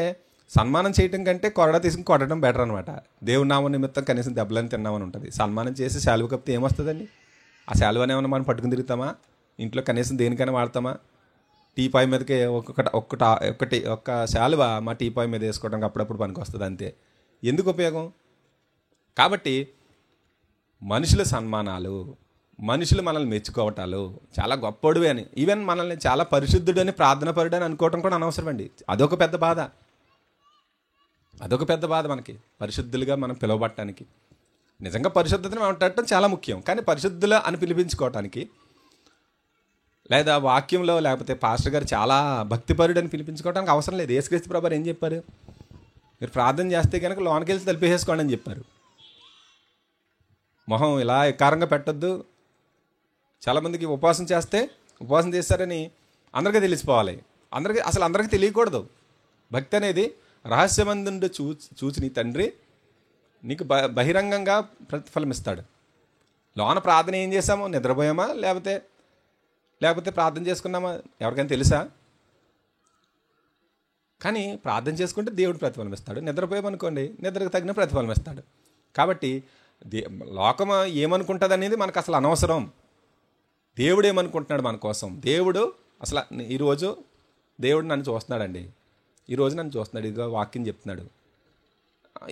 Speaker 2: సన్మానం చేయటం కంటే కొరడ తీసుకుని కొట్టడం బెటర్ అనమాట. దేవుడి నామం నిమిత్తం కనీసం దెబ్బలని తిన్నామని ఉంటుంది. సన్మానం చేసి శాలువ కప్పితే ఏమొస్తుందండి? ఆ శాలువని ఏమన్నా మనం పట్టుకుని తిరుగుతామా? ఇంట్లో కనీసం దేనికైనా వాడతామా? టీపాయ్ మీదకి ఒక్క శాలువ మా టీపాయ్ మీద వేసుకోవడానికి అప్పుడప్పుడు పనికి వస్తుంది, అంతే. ఎందుకు ఉపయోగం? కాబట్టి మనుషుల సన్మానాలు, మనుషులు మనల్ని మెచ్చుకోవటాలు, చాలా గొప్పోడివి అని, ఈవెన్ మనల్ని చాలా పరిశుద్ధుడు అని ప్రార్థనపరుడు అని అనుకోవటం కూడా అనవసరం అండి. అదొక పెద్ద బాధ మనకి. పరిశుద్ధులుగా మనం పిలువబట్టడానికి నిజంగా పరిశుద్ధతని మాట్లాడటం చాలా ముఖ్యం. కానీ పరిశుద్ధులు అని పిలిపించుకోవటానికి, లేదా వాక్యంలో లేకపోతే పాస్టర్ గారు చాలా భక్తిపరుడు అని పిలిపించుకోవడానికి అవసరం లేదు. యేసుక్రీస్తు ప్రభువారు ఏం చెప్పారు? మీరు ప్రార్థన చేస్తే కనుక లోనికి వెళ్ళి తలిపేసేసుకోండి అని చెప్పారు. మొహం ఇలా ఎకారంగా పెట్టొద్దు. చాలామందికి ఉపవాసం చేస్తారని అందరికీ తెలిసిపోవాలి. అందరికీ తెలియకూడదు. భక్తి అనేది రహస్యమందుండి చూచి నీ తండ్రి నీకు బహిరంగంగా ప్రతిఫలం ఇస్తాడు. లోన ప్రార్థన ఏం చేసామో, నిద్రపోయామా లేకపోతే ప్రార్థన చేసుకున్నామా ఎవరికైనా తెలుసా? కానీ ప్రార్థన చేసుకుంటే దేవుడు ప్రతిఫలం ఇస్తాడు. నిద్రపోయామనుకోండి, నిద్రకు తగిన ప్రతిఫలం ఇస్తాడు. కాబట్టి లోకం ఏమనుకుంటుంది అనేది మనకు అసలు అనవసరం. దేవుడు ఏమనుకుంటున్నాడు మన కోసం? దేవుడు అసలు ఈరోజు దేవుడు నన్ను చూస్తున్నాడండి. ఈరోజు నన్ను చూస్తున్నాడు. ఇదిగో వాక్యం చెప్తున్నాడు.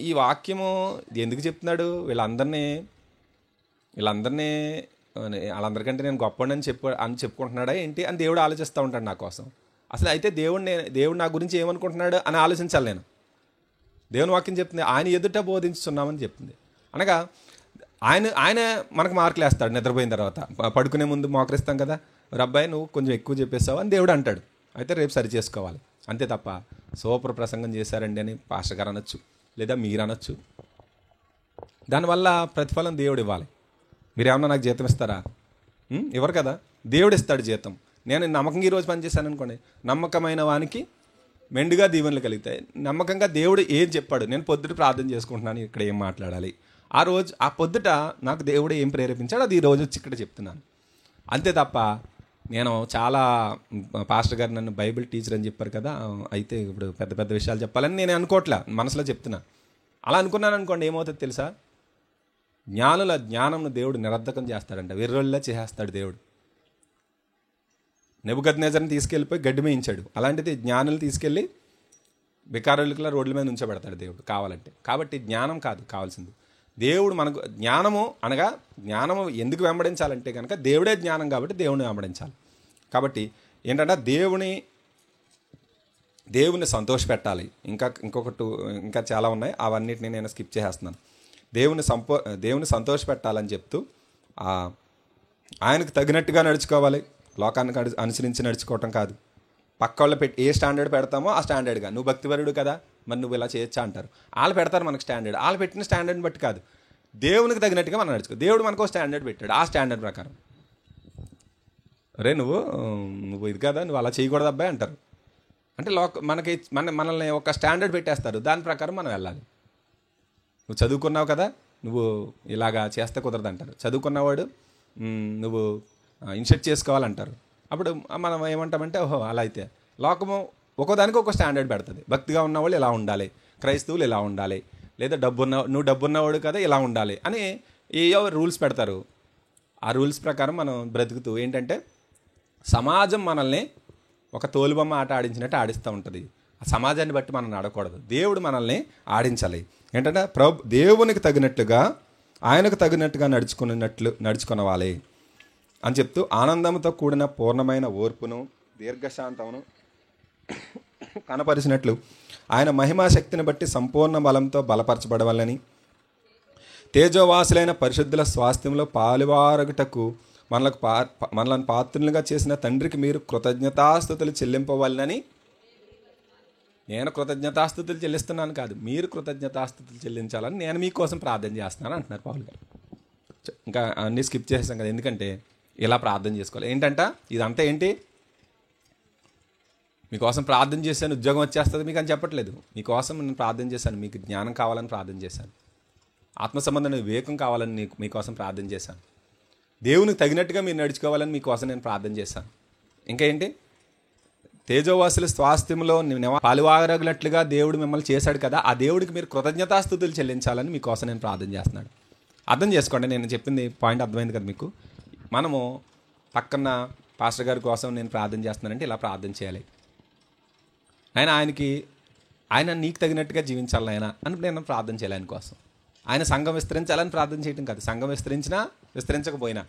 Speaker 2: ఈ వాక్యము ఎందుకు చెప్తున్నాడు? వాళ్ళందరికంటే నేను గొప్పని చెప్పుకుంటున్నాడా ఏంటి అని దేవుడు ఆలోచిస్తూ ఉంటాడు నా కోసం. అసలు అయితే దేవుడు నా గురించి ఏమనుకుంటున్నాడు అని ఆలోచించాలి నేను. దేవుని వాక్యం చెప్తుంది, ఆయన ఎదుట బోధించుతున్నామని చెప్తుంది. అనగా ఆయన మనకు మార్కులు వేస్తాడు నిద్రపోయిన తర్వాత. పడుకునే ముందు మోకరిస్తాం కదా, అబ్బాయి నువ్వు కొంచెం ఎక్కువ చెప్పేస్తావు అని దేవుడు అంటాడు. అయితే రేపు సరి చేసుకోవాలి అంతే తప్ప సూపర్ ప్రసంగం చేశారండి అని పాస్టర్ గారు అనొచ్చు, లేదా మీరు అనొచ్చు. దానివల్ల ప్రతిఫలం దేవుడు ఇవ్వాలి. మీరు ఏమన్నా నాకు జీతం ఇస్తారా? ఇవ్వరు కదా, దేవుడు ఇస్తాడు జీతం. నేను నమ్మకంగా ఈరోజు పనిచేశాను అనుకోండి, నమ్మకమైన వానికి మెండుగా దీవెనలు కలుగుతాయి. నమ్మకంగా దేవుడు ఏం చెప్పాడు, నేను పొద్దుట ప్రార్థన చేసుకుంటున్నాను, ఇక్కడ ఏం మాట్లాడాలి, ఆ రోజు ఆ పొద్దుట నాకు దేవుడు ఏం ప్రేరేపించాడు అది ఈ రోజు వచ్చి ఇక్కడ చెప్తున్నాను అంతే తప్ప నేను చాలా పాస్టర్ గారు నన్ను బైబిల్ టీచర్ అని చెప్పారు కదా, అయితే ఇప్పుడు పెద్ద పెద్ద విషయాలు చెప్పాలని నేను అనుకోవట్లే, మనసులో చెప్తున్నా. అలా అనుకున్నాను అనుకోండి, ఏమవుతుంది తెలుసా? జ్ఞానుల జ్ఞానంను దేవుడు నిరర్ధకం చేస్తాడంట, వెర్రోళ్ళ చేసేస్తాడు దేవుడు. నెబుకద్నెజర్ని తీసుకెళ్ళిపోయి గడ్డి మేయించాడు, అలాంటిది జ్ఞానులు తీసుకెళ్ళి బికారులకులా రోడ్ల మీద ఉంచబెడతాడు దేవుడు కావాలంటే. కాబట్టి జ్ఞానం కాదు కావాల్సింది, దేవుడు మనకు జ్ఞానము అనగా జ్ఞానము ఎందుకు వెంబడించాలంటే కనుక దేవుడే జ్ఞానం కాబట్టి దేవుని వెంబడించాలి. కాబట్టి ఏంటంటే దేవుని సంతోషపెట్టాలి. ఇంకా చాలా ఉన్నాయి, అవన్నిటిని నేను స్కిప్ చేసేస్తున్నాను. దేవుని సంతోషపెట్టాలని చెప్తూ ఆయనకు తగినట్టుగా నడుచుకోవాలి, లోకానికి అనుసరించి నడుచుకోవటం కాదు. పక్క వాళ్ళు ఏ స్టాండర్డ్ పెడతామో ఆ స్టాండర్డ్గా, నువ్వు భక్తిపరుడు కదా మరి నువ్వు ఇలా చేయొచ్చా అంటారు, వాళ్ళు పెడతారు మనకు స్టాండర్డ్, వాళ్ళు పెట్టిన స్టాండర్డ్ని బట్టి కాదు, దేవునికి తగినట్టుగా మనం నడుచుకో. దేవుడు మనకు స్టాండర్డ్ పెట్టాడు, ఆ స్టాండర్డ్ ప్రకారం అరే నువ్వు ఇది కదా, నువ్వు అలా చేయకూడదు అబ్బాయి అంటారు. అంటే మనల్ని ఒక స్టాండర్డ్ పెట్టేస్తారు, దాని ప్రకారం మనం వెళ్ళాలి. నువ్వు చదువుకున్నావు కదా, నువ్వు ఇలాగా చేస్తే కుదరదు అంటారు. చదువుకున్నవాడు నువ్వు ఇన్షర్ట్ చేసుకోవాలంటారు. అప్పుడు మనం ఏమంటామంటే ఓహో అలా అయితే లోకము ఒక్కోదానికి ఒక స్టాండర్డ్ పెడుతుంది. భక్తిగా ఉన్నవాళ్ళు ఇలా ఉండాలి, క్రైస్తవులు ఇలా ఉండాలి, లేదా నువ్వు డబ్బున్నవాడు కదా ఇలా ఉండాలి అని ఏవో రూల్స్ పెడతారు. ఆ రూల్స్ ప్రకారం మనం బ్రతుకుతూ ఏంటంటే సమాజం మనల్ని ఒక తోలుబొమ్మ ఆట ఆడించినట్టు ఆడిస్తూ ఉంటుంది. ఆ సమాజాన్ని బట్టి మనం ఆడకూడదు, దేవుడు మనల్ని ఆడించాలి. ఏంటంటే దేవునికి తగినట్టుగా ఆయనకు తగినట్టుగా నడుచుకునవాలి అని చెప్తూ ఆనందంతో కూడిన పూర్ణమైన ఓర్పును దీర్ఘశాంతమును కనపరిచినట్లు ఆయన మహిమా శక్తిని బట్టి సంపూర్ణ బలంతో బలపరచబడవాలని తేజోవాసులైన పరిశుద్ధుల స్వాస్థ్యంలో పాలువారగుటకు మనలను పాత్రులుగా చేసిన తండ్రికి మీరు కృతజ్ఞతాస్తుతులు చెల్లింపవాలని. నేను కృతజ్ఞతాస్తుతులు చెల్లిస్తున్నాను కాదు, మీరు కృతజ్ఞతాస్తుతులు చెల్లించాలని నేను మీకోసం ప్రార్థన చేస్తున్నాను అంటున్నారు పౌలు గారు. ఇంకా అన్నీ స్కిప్ చేసాం కదా, ఎందుకంటే ఇలా ప్రార్థన చేసుకోవాలి. ఏంటంట ఇదంతా ఏంటి, మీకోసం ప్రార్థన చేశాను ఉద్యోగం వచ్చేస్తుంది మీకు అని చెప్పట్లేదు. మీకోసం నేను ప్రార్థన చేశాను, మీకు జ్ఞానం కావాలని ప్రార్థన చేశాను, ఆత్మ సంబంధమైన వివేకం కావాలని మీకోసం ప్రార్థన చేశాను, దేవునికి తగినట్టుగా మీరు నడుచుకోవాలని మీకోసం నేను ప్రార్థన చేశాను. ఇంకా ఏంటి, తేజోవాసుల స్వాస్థ్యంలో పాలువారగినట్లుగా దేవుడు మిమ్మల్ని చేశాడు కదా, ఆ దేవుడికి మీరు కృతజ్ఞతాస్తుతులు చెల్లించాలని మీకోసం నేను ప్రార్థన చేస్తున్నాడు. అర్థం చేసుకోండి, నేను చెప్పింది పాయింట్ అర్థమైంది కదా మీకు. మనము పక్కన పాస్టర్ గారి కోసం నేను ప్రార్థన చేస్తున్నానంటే ఇలా ప్రార్థన చేయాలి, ఆయన నీకు తగినట్టుగా జీవించాలి ఆయన అని నేను ప్రార్థన చేయాలి. ఆయన కోసం ఆయన సంఘం విస్తరించాలని ప్రార్థన చేయటం కాదు, సంఘం విస్తరించినా విస్తరించకపోయినా,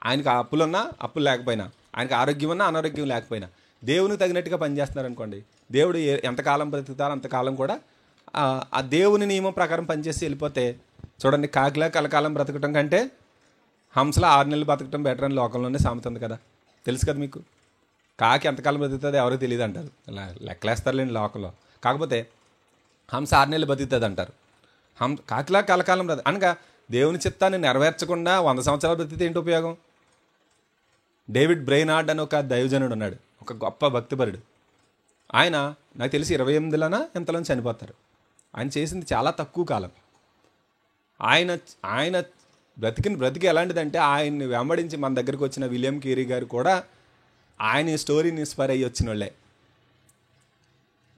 Speaker 2: ఆయనకు అప్పులున్నా అప్పులు లేకపోయినా, ఆయనకు ఆరోగ్యం ఉన్నా అనారోగ్యం లేకపోయినా దేవునికి తగినట్టుగా పనిచేస్తున్నారు అనుకోండి, దేవుడు ఎంతకాలం బ్రతుకుతారో అంతకాలం కూడా ఆ దేవుని నియమం ప్రకారం పనిచేసి వెళ్ళిపోతే చూడండి, కాకిలా కలకాలం బ్రతకటం కంటే హంసలా 6 నెలలు బతకటం బెటర్ అని లోకంలోనే సామెత ఉంది కదా, తెలుసు కదా మీకు. కాకి ఎంతకాలం బతుకుతుంది ఎవరికి తెలియదు అంటారు, లెక్కలేస్తారులేండి లోకంలో. కాకపోతే హంస 6 నెలలు బతుకుతుంది అంటారు. కాకిలా కలకాలం అనగా దేవుని చిత్తాన్ని నెరవేర్చకుండా 100 సంవత్సరాలు బ్రతికితే ఏంటి ఉపయోగం? డేవిడ్ బ్రెయినార్డ్ అని ఒక దైవజనుడు ఉన్నాడు, ఒక గొప్ప భక్తిపరుడు. ఆయన నాకు తెలిసి 28 ఎంతలో చనిపోతారు. ఆయన చేసింది చాలా తక్కువ కాలం. ఆయన బ్రతికి ఎలాంటిదంటే ఆయన్ని వెంబడించి మన దగ్గరికి వచ్చిన విలియం కేరీ గారు కూడా ఆయన స్టోరీని ఇన్స్పైర్ అయ్యి వచ్చిన వాళ్ళే.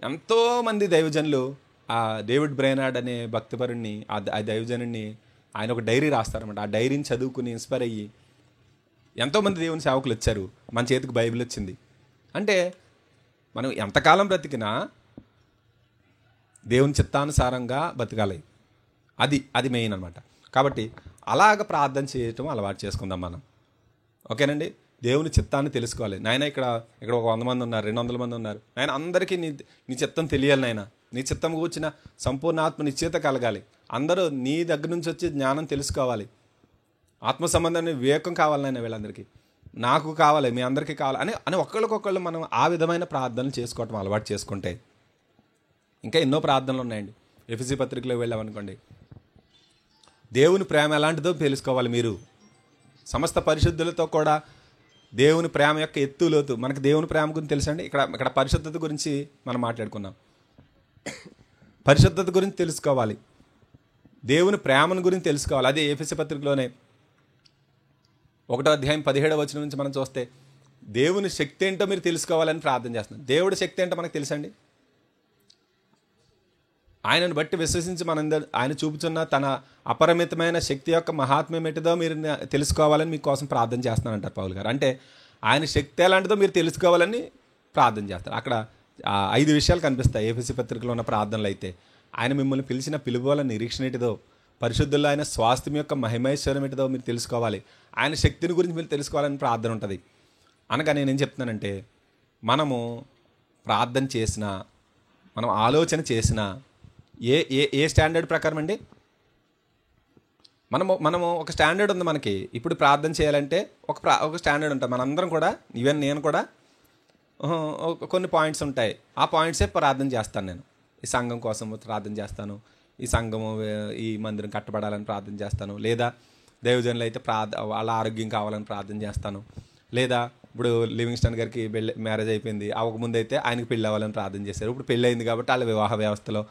Speaker 2: ఎంతోమంది దైవజనులు ఆ డేవిడ్ బ్రెయినార్డ్ అనే భక్తిపరుణ్ణి, ఆ దైవజనుడిని ఆయన ఒక డైరీ రాస్తారన్నమాట. ఆ డైరీని చదువుకుని ఇన్స్పైర్ అయ్యి ఎంతోమంది దేవుని సేవకులు వచ్చారు, మన చేతికి బైబిల్ వచ్చింది. అంటే మనం ఎంతకాలం బ్రతికినా దేవుని చిత్తానుసారంగా బతకాలి, అది మెయిన్ అనమాట. కాబట్టి అలాగ ప్రార్థన చేయటం అలవాటు చేసుకుందాం మనం, ఓకేనండి. దేవుని చిత్తాన్ని తెలుసుకోవాలి. నాయన ఇక్కడ ఒక 100 మంది ఉన్నారు, 200 మంది ఉన్నారు, నాయన అందరికీ నీ చిత్తం తెలియాలి నాయన, నీ చిత్తం కూర్చిన సంపూర్ణ ఆత్మ నిశ్చేత కలగాలి, అందరూ నీ దగ్గర నుంచి వచ్చి జ్ఞానం తెలుసుకోవాలి, ఆత్మ సంబంధమైన వివేకం కావాలన్నా వీళ్ళందరికీ, నాకు కావాలి, మీ అందరికీ కావాలి అని అని ఒకళ్ళకొకళ్ళు మనం ఆ విధమైన ప్రార్థనలు చేసుకోవటం అలవాటు చేసుకుంటే ఇంకా ఎన్నో ప్రార్థనలు ఉన్నాయండి. ఎఫెసీ పత్రికలో వెళ్ళామనుకోండి, దేవుని ప్రేమ ఎలాంటిదో తెలుసుకోవాలి మీరు. సమస్త పరిశుద్ధులతో కూడా దేవుని ప్రేమ యొక్క ఎత్తు లోతు, మనకు దేవుని ప్రేమ గురించి తెలుసండి. ఇక్కడ పరిశుద్ధత గురించి మనం మాట్లాడుకున్నాం. పరిశుద్ధత గురించి తెలుసుకోవాలి, దేవుని ప్రేమను గురించి తెలుసుకోవాలి. అదే ఎఫెసీ పత్రికలోనే 1వ అధ్యాయం 17వ వచనం నుంచి మనం చూస్తే దేవుని శక్తి ఏంటో మీరు తెలుసుకోవాలని ప్రార్థన చేస్తున్నాం. దేవుడి శక్తి ఏంటో మనకు తెలుసండి. ఆయనను బట్టి విశ్వసించి ఆయన చూపుతున్న తన అపరిమితమైన శక్తి యొక్క మహాత్మ్యం ఏంటిదో మీరు తెలుసుకోవాలని మీకోసం ప్రార్థన చేస్తున్నానంటారు పౌలు గారు. అంటే ఆయన శక్తి ఎలాంటిదో మీరు తెలుసుకోవాలని ప్రార్థన చేస్తారు. అక్కడ 5 విషయాలు కనిపిస్తాయి ఎఫెసీ పత్రికలో ఉన్న ప్రార్థనలు. అయితే ఆయన మిమ్మల్ని పిలిచిన పిలుపుల నిరీక్షణ ఏంటిదో, పరిశుద్ధుల్లో ఆయన స్వాస్థ్యం యొక్క మహిమైశ్వరం ఏంటిదో మీరు తెలుసుకోవాలి, ఆయన శక్తిని గురించి మీరు తెలుసుకోవాలని ప్రార్థన ఉంటుంది. అనగా నేనేం చెప్తున్నానంటే, మనము ప్రార్థన చేసినా, మనం ఆలోచన చేసినా ఏ స్టాండర్డ్ ప్రకారం అండి, మనము ఒక స్టాండర్డ్ ఉంది మనకి. ఇప్పుడు ప్రార్థన చేయాలంటే ఒక స్టాండర్డ్ ఉంటుంది. మనందరం కూడా, ఈవెన్ నేను కూడా కొన్ని పాయింట్స్ ఉంటాయి. ఆ పాయింట్సే ప్రార్థన చేస్తాను. నేను ఈ సంఘం కోసం ప్రార్థన చేస్తాను, ఈ సంఘము ఈ మందిరం కట్టబడాలని ప్రార్థన చేస్తాను, లేదా దైవజనులు అయితే వాళ్ళ ఆరోగ్యం కావాలని ప్రార్థన చేస్తాను, లేదా ఇప్పుడు లివింగ్స్టన్ గారికి మ్యారేజ్ అయిపోయింది, అవ్వకముందు అయితే ఆయనకి పెళ్ళి అవ్వాలని ప్రార్థన చేశారు. ఇప్పుడు పెళ్ళి అయింది కాబట్టి వాళ్ళ వివాహ వ్యవస్థలో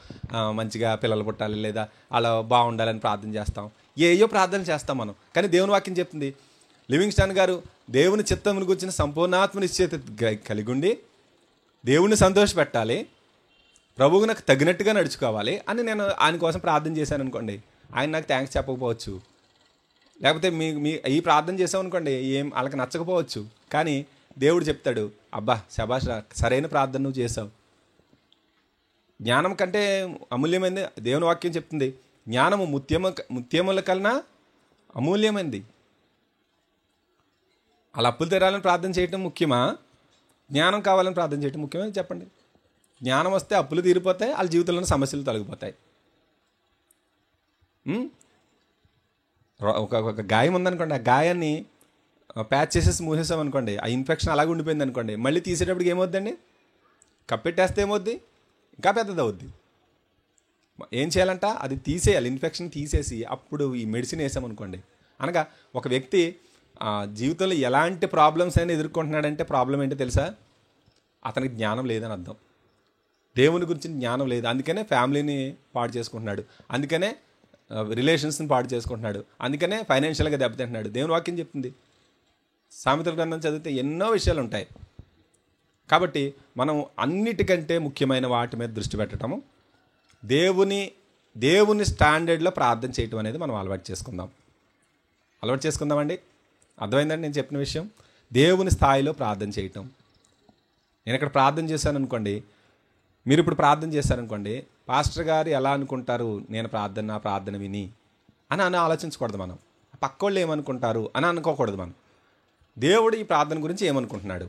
Speaker 2: మంచిగా పిల్లలు పుట్టాలి, లేదా అలా బాగుండాలని ప్రార్థన చేస్తాం. ఏయో ప్రార్థన చేస్తాం మనం. కానీ దేవుని వాక్యం చెప్తుంది, లివింగ్స్టన్ గారు దేవుని చిత్తమును గురించిన సంపూర్ణాత్మ నిశ్చయిత కలిగి ఉండి దేవుణ్ణి సంతోషపెట్టాలి, ప్రభువుకు నాకు తగినట్టుగా నడుచుకోవాలి అని నేను ఆయన కోసం ప్రార్థన చేశాను అనుకోండి. ఆయన నాకు థ్యాంక్స్ చెప్పకపోవచ్చు, లేకపోతే మీ ఈ ప్రార్థన చేసామనుకోండి వాళ్ళకి నచ్చకపోవచ్చు. కానీ దేవుడు చెప్తాడు, అబ్బా శభాష్, సరైన ప్రార్థన నువ్వు చేసావు. జ్ఞానం కంటే అమూల్యమైంది దేవుని వాక్యం చెప్తుంది. జ్ఞానము ముత్యముల కన్నా అమూల్యమైంది. అలా అప్పులు తెరాలని ప్రార్థన చేయటం ముఖ్యమా, జ్ఞానం కావాలని ప్రార్థన చేయటం ముఖ్యమా చెప్పండి. జ్ఞానం వస్తే అప్పులు తీరిపోతాయి, వాళ్ళ జీవితంలోని సమస్యలు తొలగిపోతాయి. ఒక గాయం ఉందనుకోండి, ఆ గాయాన్ని ప్యాచ్ చేసేసి మూసేసాం అనుకోండి, ఆ ఇన్ఫెక్షన్ అలాగే ఉండిపోయింది అనుకోండి, మళ్ళీ తీసేటప్పటికి ఏమవుద్దండి, కప్పెట్టేస్తే ఏమవుద్ది, ఇంకా పెద్దది అవుద్ది. ఏం చేయాలంట, అది తీసేయాలి, ఇన్ఫెక్షన్ తీసేసి అప్పుడు ఈ మెడిసిన్ వేసామనుకోండి. అనగా ఒక వ్యక్తి జీవితంలో ఎలాంటి ప్రాబ్లమ్స్ అయినా ఎదుర్కొంటున్నాడంటే ప్రాబ్లం ఏంటో తెలుసా, అతనికి జ్ఞానం లేదని అర్థం. దేవుని గురించి జ్ఞానం లేదు, అందుకనే ఫ్యామిలీని పాడు చేసుకుంటున్నాడు, అందుకనే రిలేషన్స్ని పాడు చేసుకుంటున్నాడు, అందుకనే ఫైనాన్షియల్గా దెబ్బతింటున్నాడు. దేవుని వాక్యం చెప్తుంది, సామెతల గ్రంథం చదివితే ఎన్నో విషయాలు ఉంటాయి. కాబట్టి మనం అన్నిటికంటే ముఖ్యమైన వాటి మీద దృష్టి పెట్టడము, దేవుని స్టాండర్డ్లో ప్రార్థన చేయటం అనేది మనం అలవాటు చేసుకుందామండి. అర్థమైందండి నేను చెప్పిన విషయం? దేవుని స్థాయిలో ప్రార్థన చేయటం. నేను ఇక్కడ ప్రార్థన చేశాను అనుకోండి, మీరు ఇప్పుడు ప్రార్థన చేశారనుకోండి, పాస్టర్ గారు ఎలా అనుకుంటారు నేను నా ప్రార్థన విని అని ఆలోచించకూడదు. మనం పక్కోళ్ళు ఏమనుకుంటారు అని అనుకోకూడదు. మనం దేవుడు ఈ ప్రార్థన గురించి ఏమనుకుంటున్నాడు,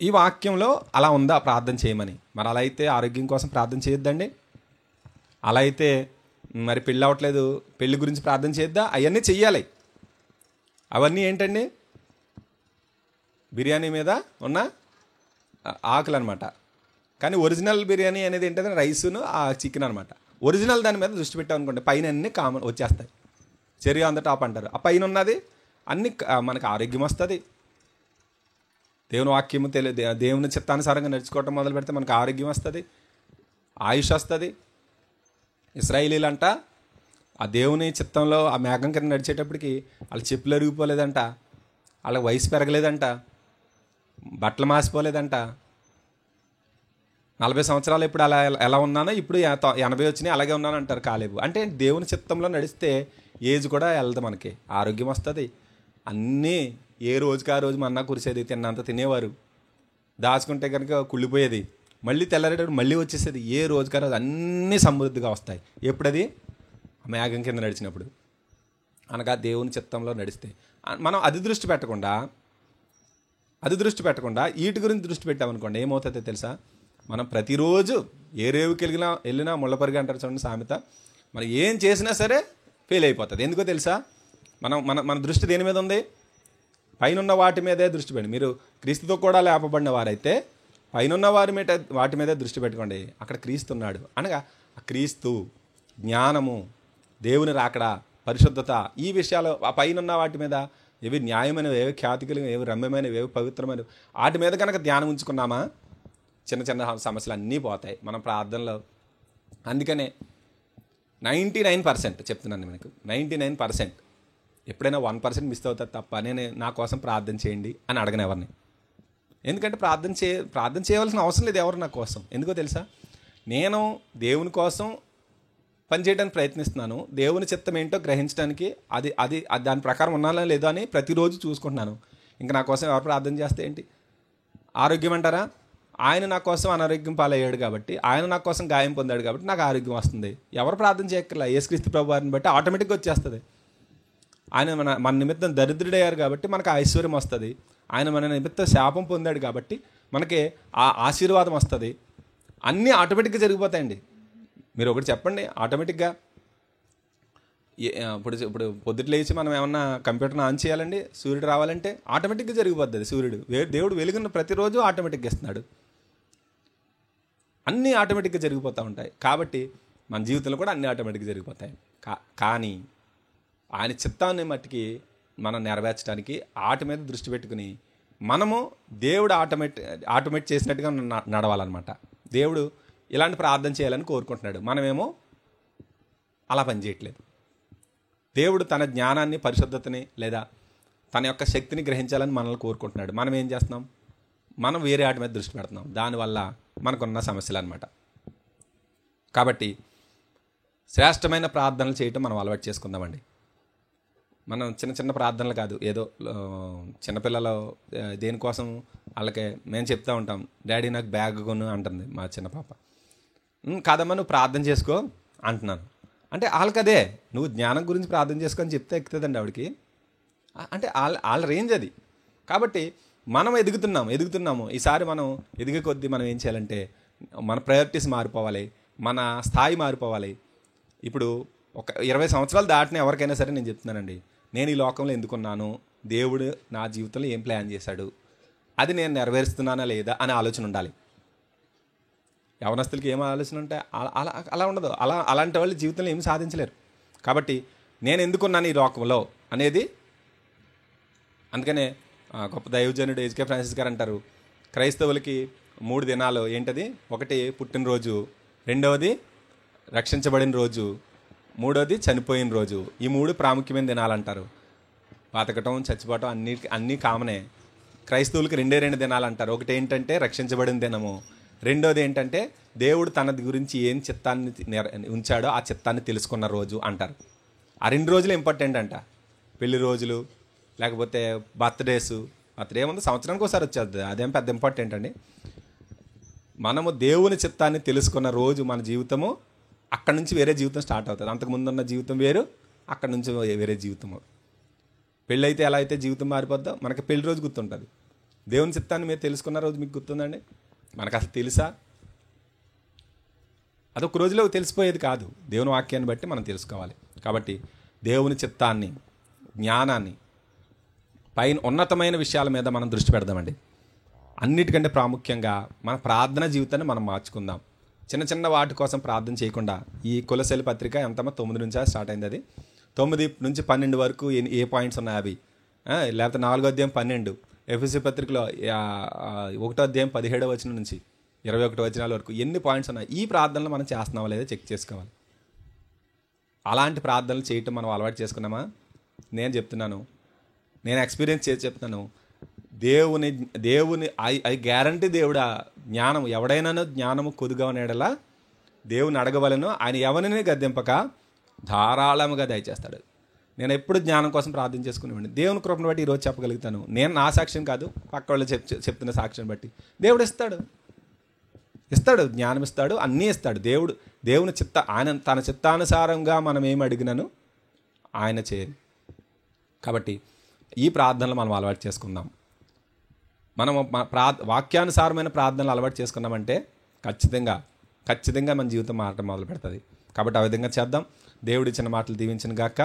Speaker 2: ఈ వాక్యంలో అలా ఉందా ప్రార్థన చేయమని. మరి అలా అయితే ఆరోగ్యం కోసం ప్రార్థన చేయొద్దండి. అలా అయితే మరి పెళ్ళి అవ్వట్లేదు, పెళ్లి గురించి ప్రార్థన చేయొద్దా? అవన్నీ చెయ్యాలి. అవన్నీ ఏంటండి, బిర్యానీ మీద ఉన్న ఆకులు అనమాట. కానీ ఒరిజినల్ బిర్యానీ అనేది ఏంటంటే రైసును ఆ చికెన్ అనమాట. ఒరిజినల్ దాని మీద దృష్టి పెట్టాం అనుకోండి, పైన అన్నీ కామన్ వచ్చేస్తాయి. చెరీ ఆన్ ద టాప్ అంటారు. ఆ పైన ఉన్నది అన్ని మనకు ఆరోగ్యం వస్తుంది. దేవుని వాక్యము దేవుని చిత్తానుసారంగా నడుచుకోవటం మొదలు పెడితే మనకు ఆరోగ్యం వస్తుంది, ఆయుష్ వస్తుంది. ఇశ్రాయేలీలంట ఆ దేవుని చిత్తంలో ఆ మేఘం కింద నడిచేటప్పటికి వాళ్ళ చెప్పులు అరిగిపోలేదంట, వాళ్ళకి వయసు పెరగలేదంట, బట్టలు మాసిపోలేదంట. 40 సంవత్సరాలు ఇప్పుడు అలా ఎలా ఉన్నానో ఇప్పుడు 80 వచ్చినాయి అలాగే ఉన్నాను అంటారు కాలేబు. అంటే దేవుని చిత్తంలో నడిస్తే ఏజ్ కూడా వెళ్దు, మనకి ఆరోగ్యం వస్తుంది. అన్నీ ఏ రోజుకి ఆ రోజు మన్నా కురిసేది, తిన్నంత తినేవారు, దాచుకుంటే కనుక కుళ్ళిపోయేది, మళ్ళీ తెల్లారేటప్పుడు మళ్ళీ వచ్చేసేది. ఏ రోజుకి ఆ రోజు అన్నీ సమృద్ధిగా వస్తాయి. ఎప్పుడది మేఘం కింద నడిచినప్పుడు. అనగా దేవుని చిత్తంలో నడిస్తే మనం అది దృష్టి పెట్టకుండా వీటి గురించి దృష్టి పెట్టామనుకోండి, ఏమవుతుందో తెలుసా, మనం ప్రతిరోజు ఏ రేవుకి వెళ్ళినా ముళ్ళపరిగి అంటారు చూడండి సామెత. మనం ఏం చేసినా సరే ఫెయిల్ అయిపోతుంది. ఎందుకో తెలుసా? మన మన మన దృష్టి దేని మీద ఉంది? పైనున్న వాటి మీదే దృష్టి పెట్టి, మీరు క్రీస్తుతో కూడా లేపబడిన వారైతే పైనున్న వాటి మీదే దృష్టి పెట్టుకోండి. అక్కడ క్రీస్తు ఉన్నాడు అనగా ఆ క్రీస్తు, జ్ఞానము, దేవుని రాకడ, పరిశుద్ధత, ఈ విషయాలు ఆ పైనున్న వాటి మీద, ఏవి న్యాయమైనవి, ఏవి ఖ్యాతికలు, ఏవి రమ్యమైనవి, ఏవి పవిత్రమైనవి, వాటి మీద కనుక ధ్యానం ఉంచుకున్నామా చిన్న చిన్న సమస్యలు అన్నీ పోతాయి మన ప్రార్థనలో. అందుకనే 99% చెప్తున్నాను మీకు, 99% ఎప్పుడైనా 1% మిస్ అవుతుంది తప్ప నేను నా కోసం ప్రార్థన చేయండి అని అడగను ఎవరిని. ఎందుకంటే ప్రార్థన చేయవలసిన అవసరం లేదు ఎవరు నా కోసం. ఎందుకో తెలుసా? నేను దేవుని కోసం పనిచేయడానికి ప్రయత్నిస్తున్నాను. దేవుని చిత్తం ఏంటో గ్రహించడానికి అది అది దాని ప్రకారం ఉన్నానా లేదో అని ప్రతిరోజు చూసుకుంటున్నాను. ఇంకా నా కోసం ఎవరు ప్రార్థన చేస్తే ఏంటి? ఆరోగ్యం అంటారా? ఆయన నా కోసం అనారోగ్యం పాలయ్యాడు కాబట్టి, ఆయన నా కోసం గాయం పొందాడు కాబట్టి నాకు ఆరోగ్యం వస్తుంది. ఎవరు ప్రార్థన చేయక్కర్లా, యేసుక్రీస్తు ప్రభు వారిని బట్టి ఆటోమేటిక్గా వచ్చేస్తుంది. ఆయన మన నిమిత్తం దరిద్రుడయ్యారు కాబట్టి మనకు ఐశ్వర్యం వస్తుంది. ఆయన మన నిమిత్తం శాపం పొందాడు కాబట్టి మనకి ఆ ఆశీర్వాదం వస్తుంది. అన్నీ ఆటోమేటిక్గా జరిగిపోతాయండి. మీరు ఒకటి చెప్పండి, ఆటోమేటిక్గా ఇప్పుడు పొద్దుట లేచి మనం ఏమన్నా కంప్యూటర్ని ఆన్ చేయాలండి, సూర్యుడు రావాలంటే ఆటోమేటిక్గా జరిగిపోతుంది. సూర్యుడు దేవుడు వెలుగున్న ప్రతిరోజు ఆటోమేటిక్గా ఇస్తున్నాడు. అన్నీ ఆటోమేటిక్గా జరిగిపోతూ ఉంటాయి. కాబట్టి మన జీవితంలో కూడా అన్నీ ఆటోమేటిక్గా జరిగిపోతాయి. కానీ ఆయన చిత్తాన్ని మట్టికి మనం నెరవేర్చడానికి వాటి మీద దృష్టి పెట్టుకుని మనము దేవుడు ఆటోమేట్ చేసినట్టుగా నడవాలన్నమాట. దేవుడు ఇలాంటి ప్రార్థన చేయాలని కోరుకుంటున్నాడు, మనమేమో అలా పనిచేయట్లేదు. దేవుడు తన జ్ఞానాన్ని, పరిశుద్ధతని లేదా తన యొక్క శక్తిని గ్రహించాలని మనల్ని కోరుకుంటున్నాడు. మనం ఏం చేస్తున్నాం? మనం వేరే వాటి మీద దృష్టి పెడుతున్నాం. దానివల్ల మనకున్న సమస్యలు అన్నమాట. కాబట్టి శ్రేష్టమైన ప్రార్థనలు చేయటం మనం అలవాటు చేసుకుందామండి. మనం చిన్న చిన్న ప్రార్థనలు కాదు, ఏదో చిన్నపిల్లలు దేనికోసం వాళ్ళకి మేము చెప్తూ ఉంటాం, డాడీ నాకు బ్యాగ్ కొను అంటుంది మా చిన్న పాప. కాదమ్మా నువ్వు ప్రార్థన చేసుకో అంటున్నాను. అంటే వాళ్ళకి అదే, నువ్వు జ్ఞానం గురించి ప్రార్థన చేసుకొని చెప్తే ఎక్కుతుందండి ఆవిడకి. అంటే వాళ్ళ రేంజ్ అది. కాబట్టి మనం ఎదుగుతున్నాము. ఈసారి మనం ఎదిగే కొద్దీ మనం ఏం చేయాలంటే మన ప్రయారిటీస్ మారిపోవాలి, మన స్థాయి మారిపోవాలి. ఇప్పుడు ఒక 20 సంవత్సరాలు దాటిన ఎవరికైనా సరే నేను చెప్తున్నానండి, నేను ఈ లోకంలో ఎందుకున్నాను, దేవుడు నా జీవితంలో ఏం ప్లాన్ చేశాడు, అది నేను నెరవేరుస్తున్నానా లేదా అనే ఆలోచన ఉండాలి. యవనస్తులకి ఏం ఆలోచన ఉంటే అలా ఉండదు. అలాంటి వాళ్ళు జీవితంలో ఏమి సాధించలేరు. కాబట్టి నేను ఎందుకున్నాను ఈ లోకంలో అనేది. అందుకనే గొప్ప దైవజనుడు హెచ్కే ఫ్రాన్సిస్ గారు అంటారు, క్రైస్తవులకి 3 దినాలు ఏంటది? ఒకటి పుట్టినరోజు, రెండవది రక్షించబడిన రోజు, మూడవది చనిపోయిన రోజు. ఈ 3 ప్రాముఖ్యమైన దినాలు అంటారు. బతకటం, చచ్చిపోవటం అన్నీ కామనే. క్రైస్తవులకి 2 దినాలు అంటారు. ఒకటి ఏంటంటే రక్షించబడిన దినము, రెండోది ఏంటంటే దేవుడు తన గురించి ఏం చిత్తాన్ని ఉంచాడో ఆ చిత్తాన్ని తెలుసుకున్న రోజు అంటారు. ఆ 2 రోజులు ఇంపార్టెంట్ అంట. పెళ్లి రోజులు లేకపోతే బర్త్డే ఏముంది, సంవత్సరానికి ఒకసారి వచ్చేది, అదేం పెద్ద ఇంపార్టెంట్ అండి. మనము దేవుని చిత్తాన్ని తెలుసుకున్న రోజు మన జీవితము, అక్కడి నుంచి వేరే జీవితం స్టార్ట్ అవుతుంది. అంతకుముందు ఉన్న జీవితం వేరు, అక్కడి నుంచి వేరే జీవితము. పెళ్ళి అయితే ఎలా అయితే జీవితం మారిపోద్దో మనకి పెళ్లి రోజు గుర్తుంటుంది. దేవుని చిత్తాన్ని మీరు తెలుసుకున్న రోజు మీకు గుర్తుందండి? మనకు అసలు తెలుసా? అదొక రోజులో తెలిసిపోయేది కాదు. దేవుని వాక్యాన్ని బట్టి మనం తెలుసుకోవాలి. కాబట్టి దేవుని చిత్తాన్ని, జ్ఞానాన్ని, పైన ఉన్నతమైన విషయాల మీద మనం దృష్టి పెడదామండి. అన్నిటికంటే ప్రాముఖ్యంగా మన ప్రార్థన జీవితాన్ని మనం మార్చుకుందాం. చిన్న చిన్న వాటి కోసం ప్రార్థన చేయకుండా, ఈ కొలొస్సీల పత్రిక ఎంతమో 9 నుంచే స్టార్ట్ అయింది. అది 9 నుంచి 12 వరకు ఏ పాయింట్స్ ఉన్నాయి అవి, లేకపోతే 4వ అధ్యాయం 12, ఎఫెసీ పత్రికలో 1వ అధ్యాయం 17వ వచనం నుంచి 21 వచనాల వరకు ఎన్ని పాయింట్స్ ఉన్నాయి. ఈ ప్రార్థనలు మనం చేస్తున్నామా లేదా చెక్ చేసుకోవాలి. అలాంటి ప్రార్థనలు చేయటం మనం అలవాటు చేసుకున్నామా? నేను చెప్తున్నాను, నేను ఎక్స్పీరియన్స్ చేసి చెప్తున్నాను. దేవుని ఐ గ్యారంటీ దేవుడు జ్ఞానం, ఎవడైనా జ్ఞానము కొద్దుగా ఉండేలా దేవుని అడగవలను, ఆయన ఎవరిని గద్దెంపక ధారాళముగా దయచేస్తాడు. నేను ఎప్పుడు జ్ఞానం కోసం ప్రార్థన చేసుకునేవాడిని. దేవుని కృపను బట్టి ఈరోజు చెప్పగలుగుతాను. నేను నా సాక్ష్యం కాదు, పక్క వాళ్ళు చెప్తున్న సాక్ష్యం బట్టి దేవుడు ఇస్తాడు, జ్ఞానం ఇస్తాడు, అన్నీ ఇస్తాడు. దేవుని ఆయన తన చిత్తానుసారంగా మనం ఏమి అడిగినాను ఆయన చేయాలి. కాబట్టి ఈ ప్రార్థనలు మనం అలవాటు చేసుకుందాం. మనం వాక్యానుసారమైన ప్రార్థనలు అలవాటు చేసుకున్నామంటే ఖచ్చితంగా మన జీవితం మారటం మొదలు పెడుతుంది. కాబట్టి ఆ విధంగా చేద్దాం. దేవుడి ఇచ్చిన మాటలు దీవించిన గాక.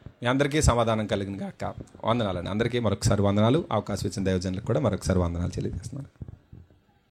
Speaker 2: మీ అందరికీ సమాధానం కలిగిన గాక. వందనాలండి. అందరికీ మరొకసారి వందనాలు. అవకాశం ఇచ్చిన దైవజనులకు కూడా మరొకసారి వందనాలు తెలియజేస్తున్నాను.